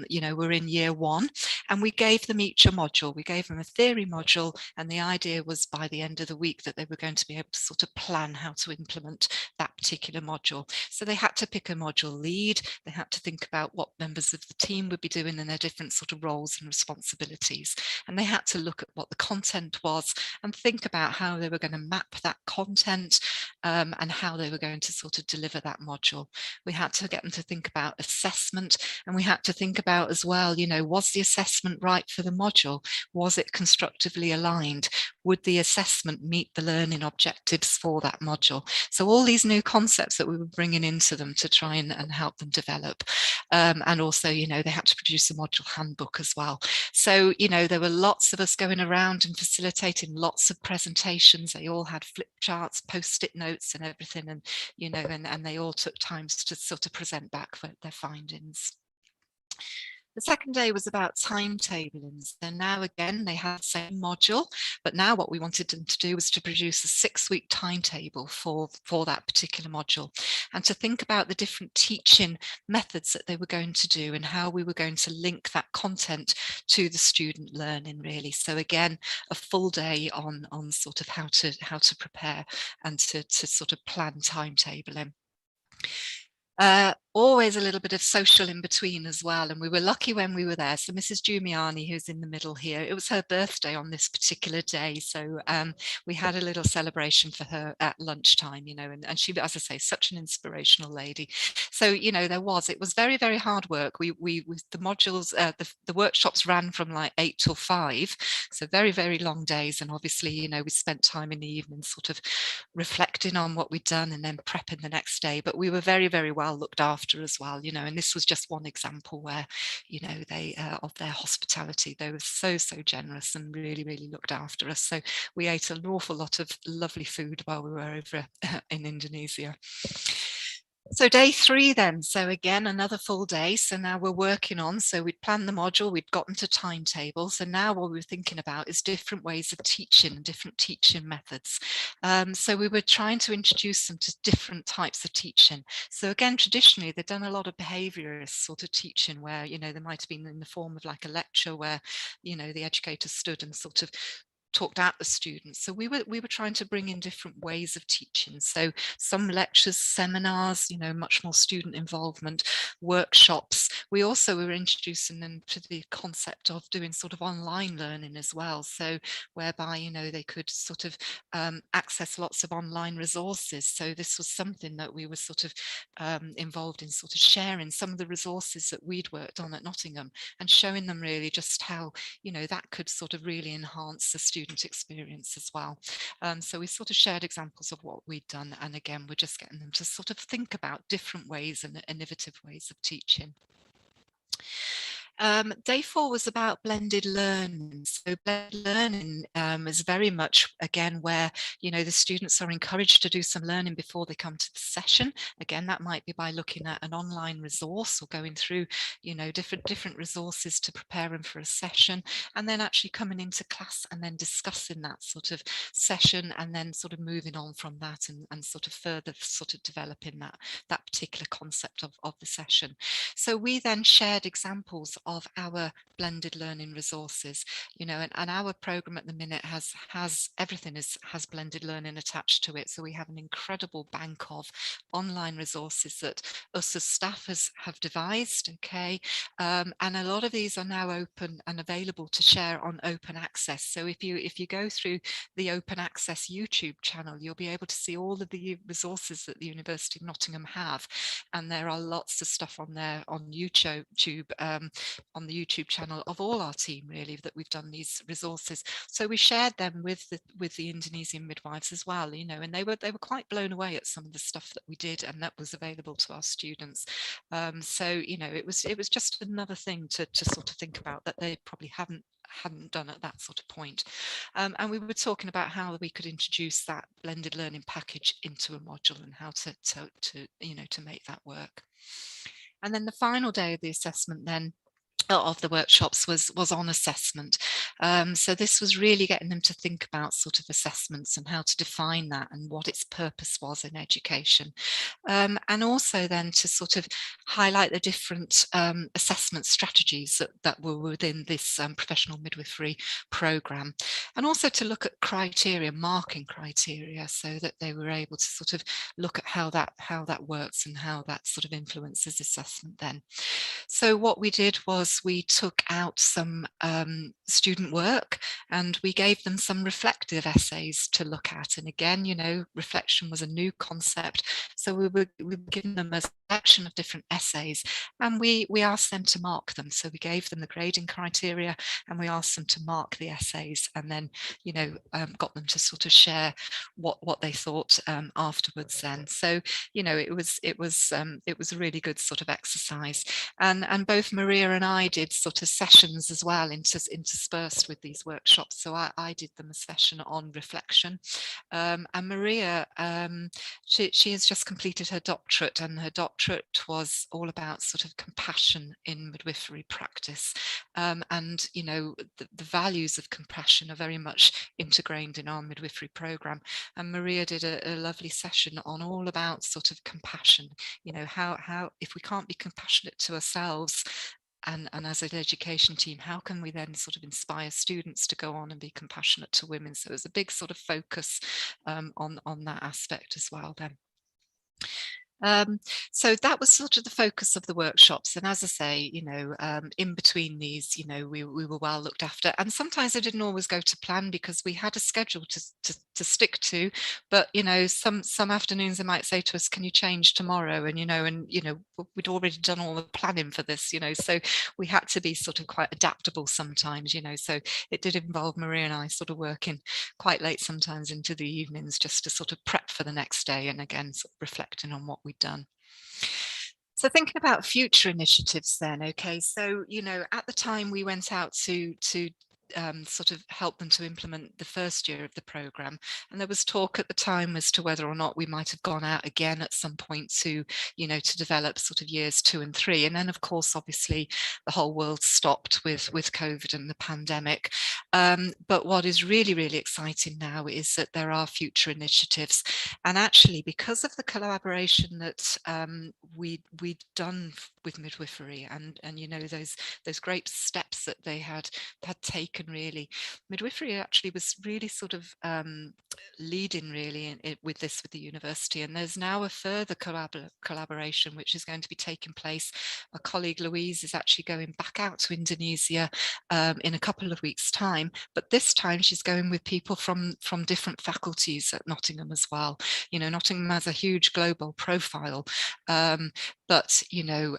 you know, were in year one. And we gave them each a module. We gave them a theory module, and the idea was by the end of the week that they were going to be able to sort of plan how to implement that particular module. So they had to pick a module lead. They had to think about what members of the team would be doing in their different sort of roles and responsibilities. And they had to look at what the content was and think about how they were going to map that content and how they were going to sort of deliver that module. We had to get them to think about assessment, and we had to think about as well, you know, was the assessment right for the module? Was it constructively aligned? Would the assessment meet the learning objectives for that module? So all these new concepts that we were bringing into them to try and help them develop. And also, you know, they had to produce a module handbook as well. So, you know, there were lots of us going around and facilitating lots of presentations. They all had flip charts, post-it notes and everything. And, you know, and they all took times to sort of present back for their findings. The second day was about timetabling. So now again, they had the same module, but now what we wanted them to do was to produce a 6-week timetable for that particular module, and to think about the different teaching methods that they were going to do and how we were going to link that content to the student learning, really. So again, a full day on sort of how to prepare and to sort of plan timetabling. Always a little bit of social in between as well, and we were lucky when we were there. So Mrs. Giumiani, who's in the middle here, it was her birthday on this particular day, so we had a little celebration for her at lunchtime, you know, and she, as I say, such an inspirational lady. So, you know, it was very, very hard work. We the modules, the workshops ran from like 8 till 5, so very, very long days. And obviously, you know, we spent time in the evening sort of reflecting on what we'd done and then prepping the next day. But we were very, very well looked after as well, you know, and this was just one example where, you know, they of their hospitality. They were so generous and really, really looked after us. So we ate an awful lot of lovely food while we were over in Indonesia. So day 3 then, so again, another full day. So now we're working on, so we'd planned the module, we'd gotten to timetable. So now what we were thinking about is different ways of teaching and different teaching methods. So we were trying to introduce them to different types of teaching. So again, traditionally, they've done a lot of behaviourist sort of teaching where, you know, there might have been in the form of like a lecture where, you know, the educator stood and sort of talked at the students. So we were trying to bring in different ways of teaching. So some lectures, seminars, you know, much more student involvement, workshops. We also were introducing them to the concept of doing sort of online learning as well. So whereby, you know, they could sort of access lots of online resources. So this was something that we were sort of involved in, sort of sharing some of the resources that we'd worked on at Nottingham and showing them really just how, you know, that could sort of really enhance the student experience as well. So we sort of shared examples of what we'd done, and again, we're just getting them to sort of think about different ways and innovative ways of teaching. Day 4 was about blended learning. So blended learning is very much, again, where, you know, the students are encouraged to do some learning before they come to the session. Again, that might be by looking at an online resource or going through, you know, different resources to prepare them for a session, and then actually coming into class and then discussing that sort of session, and then sort of moving on from that and sort of further sort of developing that particular concept of the session. So we then shared examples of our blended learning resources, you know, and our program at the minute has everything has blended learning attached to it. So we have an incredible bank of online resources that us as staff have devised, okay, and a lot of these are now open and available to share on open access. So if you go through the open access YouTube channel, you'll be able to see all of the resources that the University of Nottingham have, and there are lots of stuff on there on YouTube, on the YouTube channel of all our team, really, that we've done these resources. So we shared them with the Indonesian midwives as well, you know, and they were quite blown away at some of the stuff that we did and that was available to our students. So, you know, it was just another thing to sort of think about that they probably hadn't hadn't done at that sort of point. And we were talking about how we could introduce that blended learning package into a module and how to make that work. And then the final day of the assessment then of the workshops was on assessment. So this was really getting them to think about sort of assessments and how to define that and what its purpose was in education. And also then to sort of highlight the different assessment strategies that were within this professional midwifery programme, and also to look at criteria, marking criteria, so that they were able to sort of look at how that works and how that sort of influences assessment then. So what we did was we took out some student work and we gave them some reflective essays to look at. And again, you know, reflection was a new concept. So we were giving them a selection of different essays and we asked them to mark them. So we gave them the grading criteria and we asked them to mark the essays, and then, you know, got them to sort of share what they thought afterwards then. So, you know, it was a really good sort of exercise. And both Maria and I did sort of sessions as well interspersed with these workshops. So I did them a session on reflection, and Maria, she has just completed her doctorate, and her doctorate was all about sort of compassion in midwifery practice, and you know, the values of compassion are very much integrated in our midwifery program. And Maria did a lovely session on all about sort of compassion, you know, how if we can't be compassionate to ourselves and as an education team, how can we then sort of inspire students to go on and be compassionate to women? So there's a big sort of focus on that aspect as well then. So that was sort of the focus of the workshops. And as I say, you know, in between these, you know, we were well looked after. And sometimes it didn't always go to plan because we had a schedule to stick to. But, you know, some afternoons they might say to us, can you change tomorrow? And, you know, we'd already done all the planning for this, you know, so we had to be sort of quite adaptable sometimes, you know. So it did involve Maria and I sort of working quite late sometimes into the evenings just to sort of prep for the next day, and again sort of reflecting on what we'd done. So thinking about future initiatives then, okay, so, you know, at the time we went out to sort of help them to implement the first year of the programme, and there was talk at the time as to whether or not we might have gone out again at some point to, you know, to develop sort of years 2 and 3, and then of course obviously the whole world stopped with COVID and the pandemic. But what is really, really exciting now is that there are future initiatives, and actually because of the collaboration that we'd done with midwifery and you know, those great steps that they had taken, really, midwifery actually was really sort of leading really with the university, and there's now a further collaboration which is going to be taking place. My colleague Louise is actually going back out to Indonesia in a couple of weeks' time, but this time she's going with people from different faculties at Nottingham as well. You know, Nottingham has a huge global profile, but you know,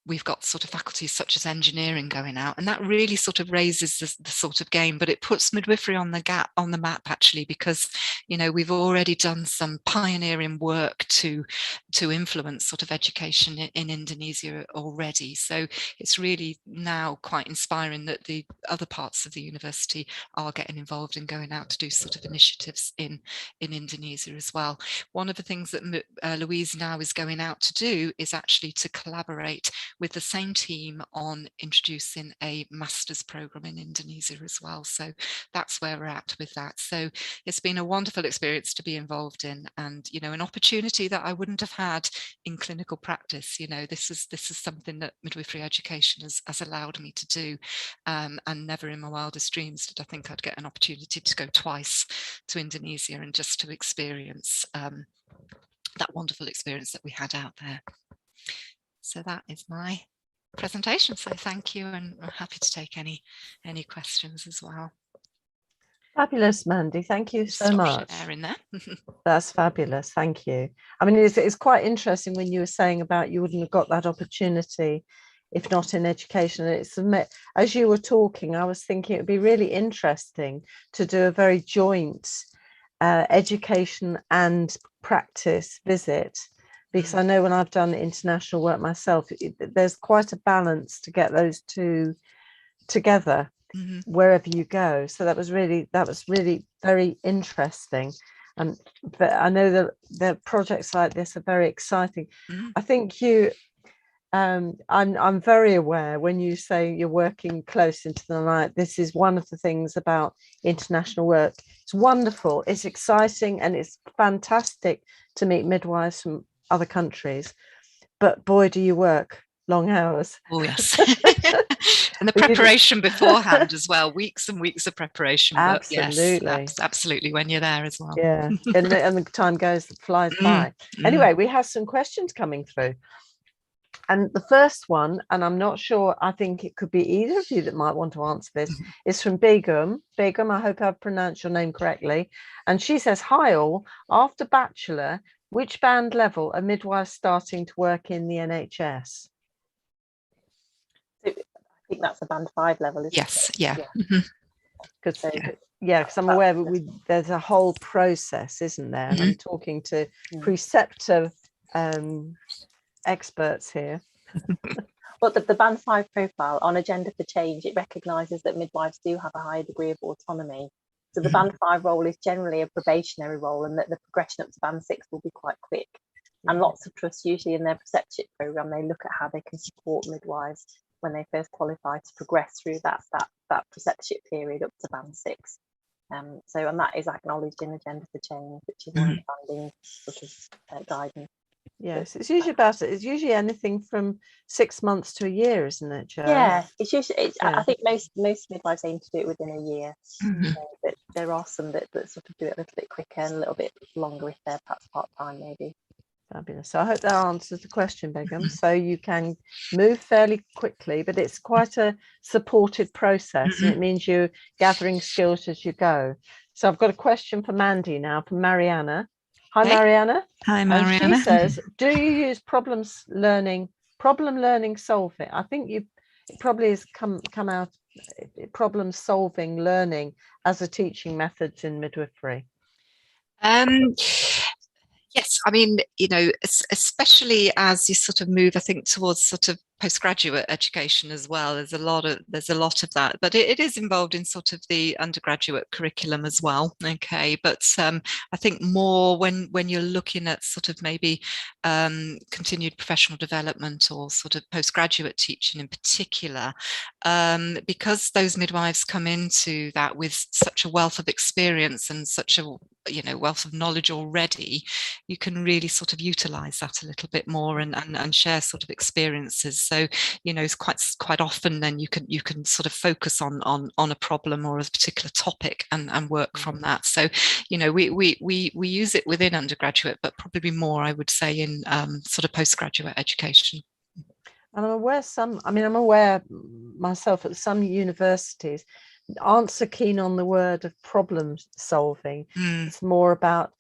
we've got sort of faculties such as engineering going out, and that really sort of raises the sort of game, but it puts midwifery on the map actually, because, you know, we've already done some pioneering work to influence sort of education in Indonesia already. So it's really now quite inspiring that the other parts of the university are getting involved in going out to do sort of initiatives in Indonesia as well. One of the things that Louise now is going out to do is actually to collaborate with the same team on introducing a master's program in Indonesia as well. So that's where we're at with that. So it's been a wonderful experience to be involved in, and, you know, an opportunity that I wouldn't have had in clinical practice. You know, this is something that midwifery education has allowed me to do, and never in my wildest dreams did I think I'd get an opportunity to go twice to Indonesia and just to experience that wonderful experience that we had out there. So that is my presentation. So thank you, and I'm happy to take any questions as well. Fabulous, Mandy. Thank you so much. Sharing there. That's fabulous. Thank you. I mean, it's quite interesting when you were saying about you wouldn't have got that opportunity if not in education. It's, as you were talking, I was thinking it would be really interesting to do a very joint education and practice visit, because I know when I've done international work myself, there's quite a balance to get those two together, wherever you go. So that was really very interesting. But I know that the projects like this are very exciting. I think you I'm very aware when you say you're working close into the night. This is one of the things about international work. It's wonderful, it's exciting, and it's fantastic to meet midwives from other countries. But boy, do you work long hours. Oh yes. And the preparation beforehand as well, weeks and weeks of preparation. Absolutely. But yes, absolutely, when you're there as well. Yeah. and the time flies by. Anyway, we have some questions coming through. And the first one, and I'm not sure, I think it could be either of you that might want to answer this, is from Begum. Begum, I hope I've pronounced your name correctly. And she says, hi all, after bachelor, which band level are midwives starting to work in the NHS? I think that's a band 5 level, isn't yes, it? yeah. Because because I'm aware there's a whole process, isn't there? And I'm talking to preceptor experts here. Well, the band 5 profile on Agenda for Change, it recognises that midwives do have a higher degree of autonomy. So the band 5 role is generally a probationary role, and that the progression up to band 6 will be quite quick. And lots of trusts, usually in their preceptorship programme, they look at how they can support midwives when they first qualify to progress through that preceptorship period up to band 6. And that is acknowledged in Agenda for Change, which is one funding sort of guidance. Yes, it's usually anything from 6 months to a year, isn't it, Jo? Yeah, it's usually. I think most midwives aim to do it within a year, but there are some that sort of do it a little bit quicker and a little bit longer if they're perhaps part-time, maybe. Fabulous. So I hope that answers the question, Begum. So you can move fairly quickly, but it's quite a supported process, and it means you're gathering skills as you go. So I've got a question for Mandy now, from Mariana. Hi, Mariana. Hi, Mariana. And she says, do you use problem learning solving? I think it probably has come out problem solving learning as a teaching methods in midwifery. Yes, I mean, especially as you sort of move, I think, towards sort of postgraduate education as well. There's a lot of that, but it is involved in sort of the undergraduate curriculum as well. Okay, but I think more when you're looking at sort of maybe continued professional development or sort of postgraduate teaching in particular, because those midwives come into that with such a wealth of experience and such a wealth of knowledge already, you can really sort of utilize that a little bit more and share sort of experiences. So it's quite often then you can sort of focus on a problem or a particular topic and work from that. So we use it within undergraduate, but probably more, I would say, in sort of postgraduate education. And I'm aware myself that some universities aren't so keen on the word of problem solving. It's more about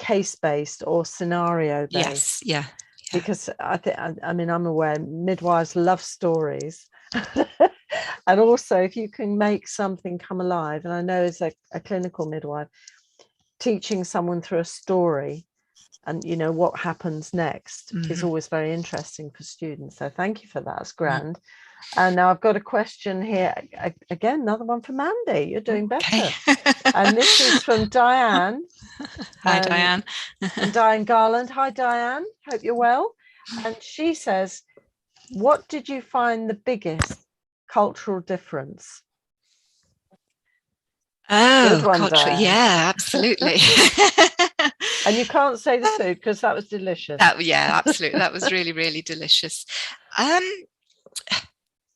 case-based or scenario-based. Yes, yeah. Because I'm aware midwives love stories. And also if you can make something come alive, and I know as a clinical midwife, teaching someone through a story and what happens next is always very interesting for students. So thank you for that. It's grand. And now I've got a question here again, another one for Mandy. You're doing better. And this is from Diane. Hi, Diane. And Diane Garland. Hi, Diane. Hope you're well. And she says, what did you find the biggest cultural difference? Oh, good one, Diane. Yeah, absolutely. And you can't say the food because that was delicious. Yeah, absolutely. That was really, really delicious. I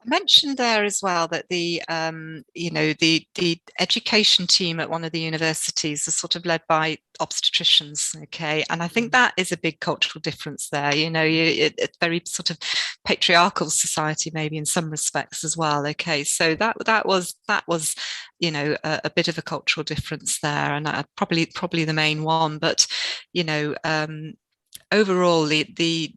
mentioned there as well that the education team at one of the universities is sort of led by obstetricians, okay, and I think that is a big cultural difference there. It's very sort of patriarchal society maybe in some respects as well, okay, so that was a bit of a cultural difference there, and probably the main one. But overall the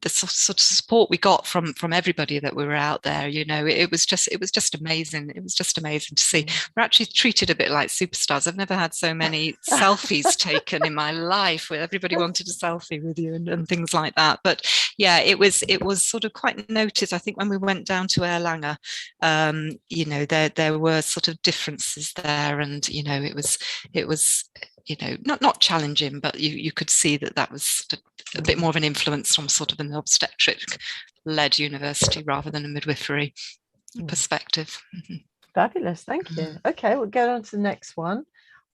the sort of support we got from everybody that we were out there, you know, it was just amazing. It was just amazing to see. We're actually treated a bit like superstars. I've never had so many selfies taken in my life, where everybody wanted a selfie with you and things like that. But yeah, it was sort of quite noticed. I think when we went down to Erlanger, you know, there were sort of differences there, and you know, it was you know, not challenging, but you could see that was a bit more of an influence from sort of an obstetric-led university rather than a midwifery perspective. Fabulous, thank you. Okay, we'll get on to the next one.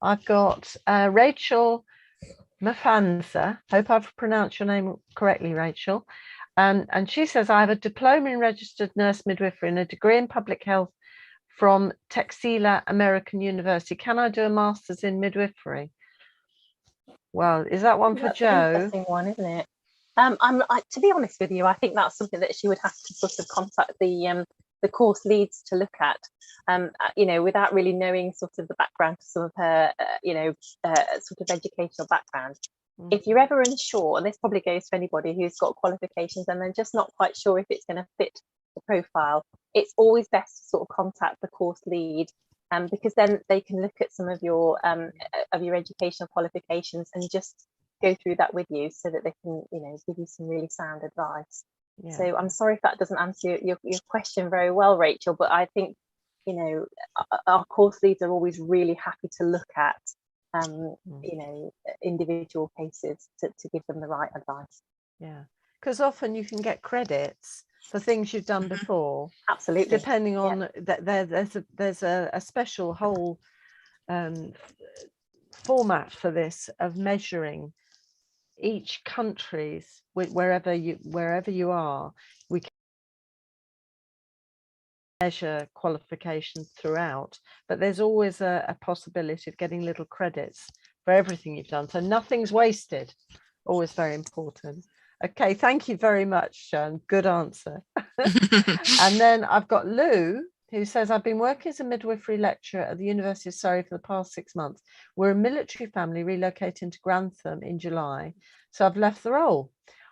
I've got Rachel Mafanza. Hope I've pronounced your name correctly, Rachel. And she says, I have a diploma in registered nurse midwifery and a degree in public health from Texila American University. Can I do a master's in midwifery? Well, is that one for Jo? An interesting one, isn't it? To be honest with you, I think that's something that she would have to sort of contact the course leads to look at, you know, without really knowing sort of the background to some of her, you know, sort of educational background. If you're ever unsure, and this probably goes to anybody who's got qualifications and they're just not quite sure if it's going to fit the profile, it's always best to sort of contact the course lead, because then they can look at some of your educational qualifications and just go through that with you, so that they can, you know, give you some really sound advice. Yeah. So I'm sorry if that doesn't answer your question very well, Rachel, but I think, you know, our course leads are always really happy to look at you know, individual cases to give them the right advice. Yeah, because often you can get credits for things you've done before. Absolutely. Depending on that, there's a special whole format for this, of measuring each country's, wherever you are, we can measure qualifications throughout, but there's always a possibility of getting little credits for everything you've done, so nothing's wasted. Always very important. Okay, thank you very much, Joan. Good answer. And then I've got Lou, who says, I've been working as a midwifery lecturer at the University of Surrey for the past 6 months. We're a military family relocating to Grantham in July, so I've left the role.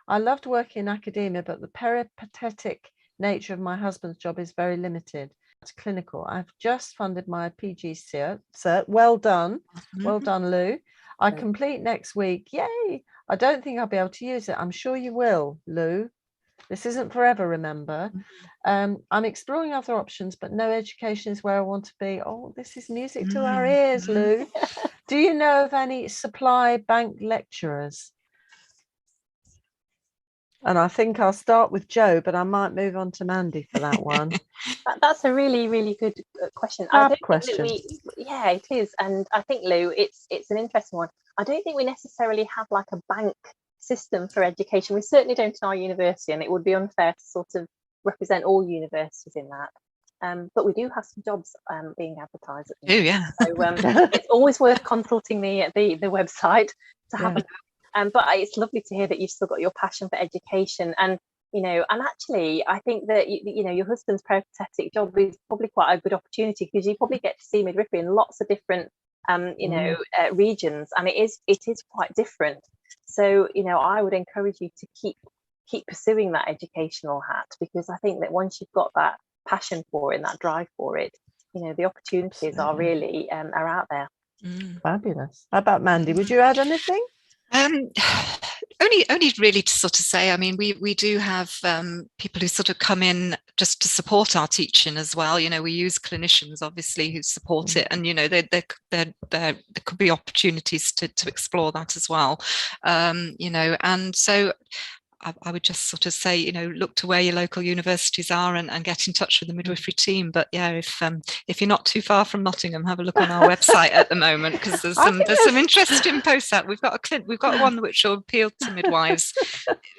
I loved working in academia, but the peripatetic nature of my husband's job is very limited. It's clinical. I've just funded my PG cert. Well done. Well done, Lou. I complete next week. Yay. I don't think I'll be able to use it. I'm sure you will, Lou. This isn't forever, remember. I'm exploring other options, but no education is where I want to be. Oh, this is music to our ears, Lou. Do you know of any supply bank lecturers? And I think I'll start with Jo, but I might move on to Mandy for that one. That's a really, really good question. Yeah, it is. And I think, Lou, it's an interesting one. I don't think we necessarily have like a bank system for education. We certainly don't in our university, and it would be unfair to sort of represent all universities in that. But we do have some jobs being advertised at the moment. Yeah. So it's always worth consulting the website to have a look. But it's lovely to hear that you've still got your passion for education, and you know, and actually I think that you know, your husband's peripatetic job is probably quite a good opportunity, because you probably get to see midwifery in lots of different you know, regions, and it is quite different. So you know, I would encourage you to keep pursuing that educational hat, because I think that once you've got that passion for it and that drive for it, you know, the opportunities are really are out there. Fabulous. How about Mandy? Would you add anything? Only really to sort of say, I mean, we do have people who sort of come in just to support our teaching as well. You know, we use clinicians obviously who support it, and you know, there could be opportunities to explore that as well. You know, and so I would just sort of say, you know, look to where your local universities are and get in touch with the midwifery team. But yeah, if you're not too far from Nottingham, have a look on our website at the moment, because there's some interesting posts out. We've got one which will appeal to midwives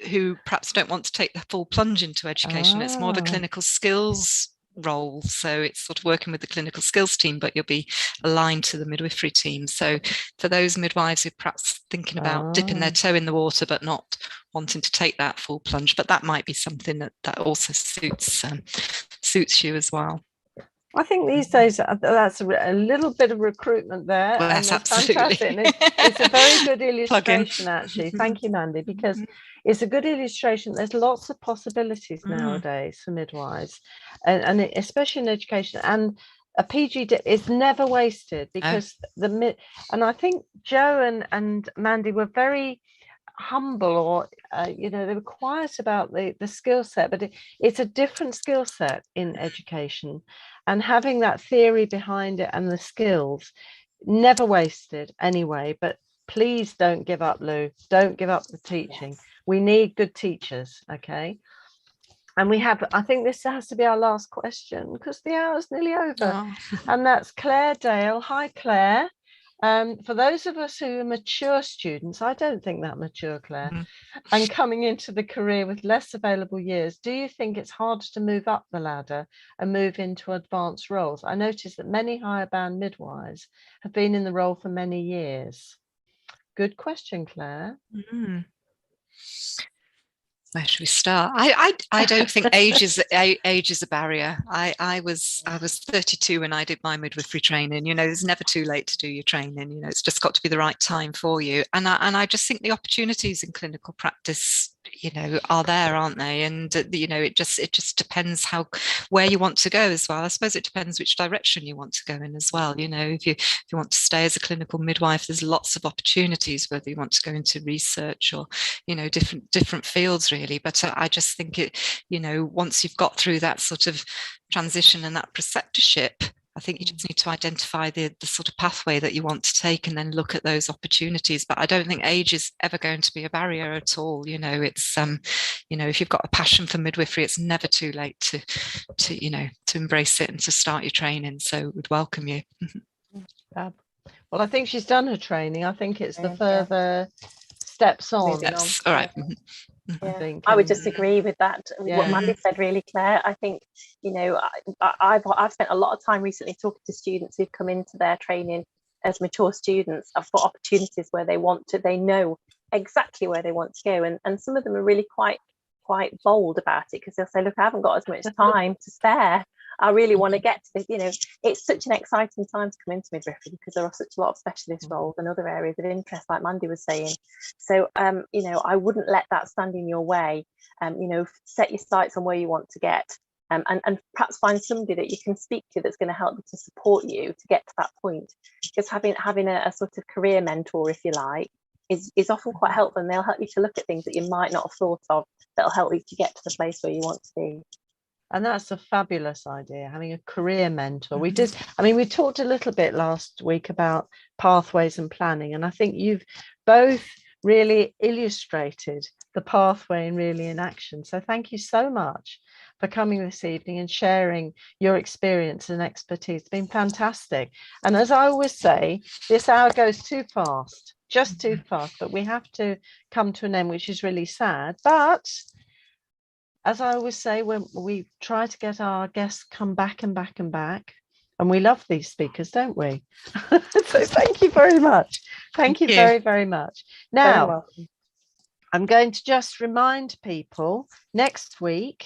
who perhaps don't want to take the full plunge into education. It's more of a clinical skills role, so it's sort of working with the clinical skills team, but you'll be aligned to the midwifery team. So for those midwives who perhaps thinking about dipping their toe in the water but not wanting to take that full plunge, but that might be something that also suits you as well. I think these days that's a little bit of recruitment there, Well, and that's that's absolutely. fantastic. And it's a very good Plug-in. illustration, actually. Thank you, Mandy, because it's a good illustration. There's lots of possibilities nowadays for midwives, and especially in education. And a PG is never wasted, because and I think Joe and Mandy were very humble, or they were quiet about the skill set, but it's a different skill set in education, and having that theory behind it and the skills, never wasted anyway. But please don't give up, Lou. Don't give up the teaching. Yes. We need good teachers. Okay. And I think this has to be our last question, because the hour's nearly over. And that's Claire Dale. Hi, Claire. For those of us who are mature students, I don't think that mature, Claire, and coming into the career with less available years, do you think it's harder to move up the ladder and move into advanced roles? I noticed that many higher band midwives have been in the role for many years. Good question, Claire. Where should we start? I don't think age is a barrier. I was 32 when I did my midwifery training. There's never too late to do your training. It's just got to be the right time for you. And I just think the opportunities in clinical practice, are there, aren't they? And it just depends where you want to go as well. I suppose it depends which direction you want to go in as well. If you want to stay as a clinical midwife, there's lots of opportunities, whether you want to go into research or different fields really. But I just think once you've got through that sort of transition and that preceptorship, I think you just need to identify the sort of pathway that you want to take, and then look at those opportunities. But I don't think age is ever going to be a barrier at all. It's if you've got a passion for midwifery, it's never too late to embrace it and to start your training. So we'd welcome you. Well, I think she's done her training. I think it's the further steps on. That's all right. I would just agree with that. What Mandy said, really, Claire. I think I've spent a lot of time recently talking to students who've come into their training as mature students for opportunities where they know exactly where they want to go, and some of them are really quite bold about it, because they'll say, look, I haven't got as much time to spare. I really want to get to this. It's such an exciting time to come into midwifery, because there are such a lot of specialist roles and other areas of interest, like Mandy was saying. So, I wouldn't let that stand in your way. Set your sights on where you want to get, and perhaps find somebody that you can speak to that's going to help you to support you to get to that point. Because having a sort of career mentor, if you like, is often quite helpful, and they'll help you to look at things that you might not have thought of, that'll help you to get to the place where you want to be. And that's a fabulous idea, having a career mentor. We talked a little bit last week about pathways and planning, and I think you've both really illustrated the pathway and really in action. So thank you so much for coming this evening and sharing your experience and expertise. It's been fantastic. And as I always say, this hour goes too fast, just too fast, but we have to come to an end, which is really sad. But as I always say, when we try to get our guests come back and back and back, and we love these speakers, don't we? So thank you very much. Thank you very, very much. Now, I'm going to just remind people, next week,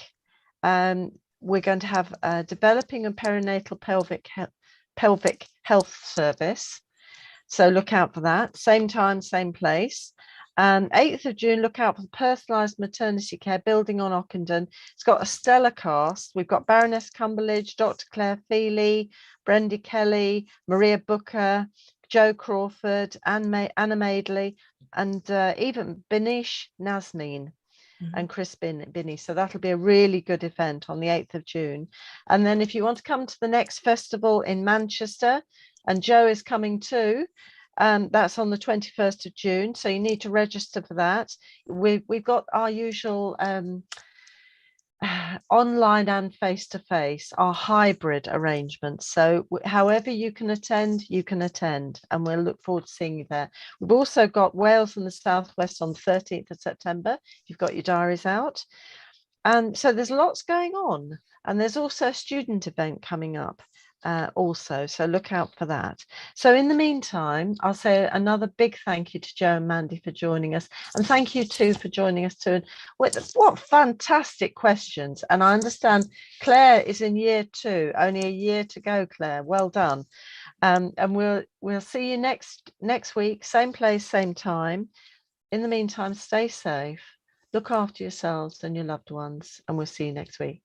we're going to have a developing a perinatal pelvic health service. So look out for that. Same time, same place. 8th of June, look out for the personalised maternity care building on Ockenden. It's got a stellar cast. We've got Baroness Cumberledge, Dr. Claire Feely, Brendy Kelly, Maria Booker, Joe Crawford, Anna Madeley, and even Benish Nazmeen and Chris Binney. So that'll be a really good event on the 8th of June. And then if you want to come to the next festival in Manchester, and Joe is coming too, that's on the 21st of June, so you need to register for that. We've got our usual online and face-to-face, our hybrid arrangements. So however you can attend, and we'll look forward to seeing you there. We've also got Wales and the Southwest on the 13th of September, if you've got your diaries out. And so there's lots going on, and there's also a student event coming up also, so look out for that. So in the meantime, I'll say another big thank you to Jo and Mandy for joining us, and thank you too for joining us too. What fantastic questions. And I understand Claire is in year 2, only a year to go. Claire, well done. And we'll see you next week, same place, same time. In the meantime, stay safe, look after yourselves and your loved ones, and we'll see you next week.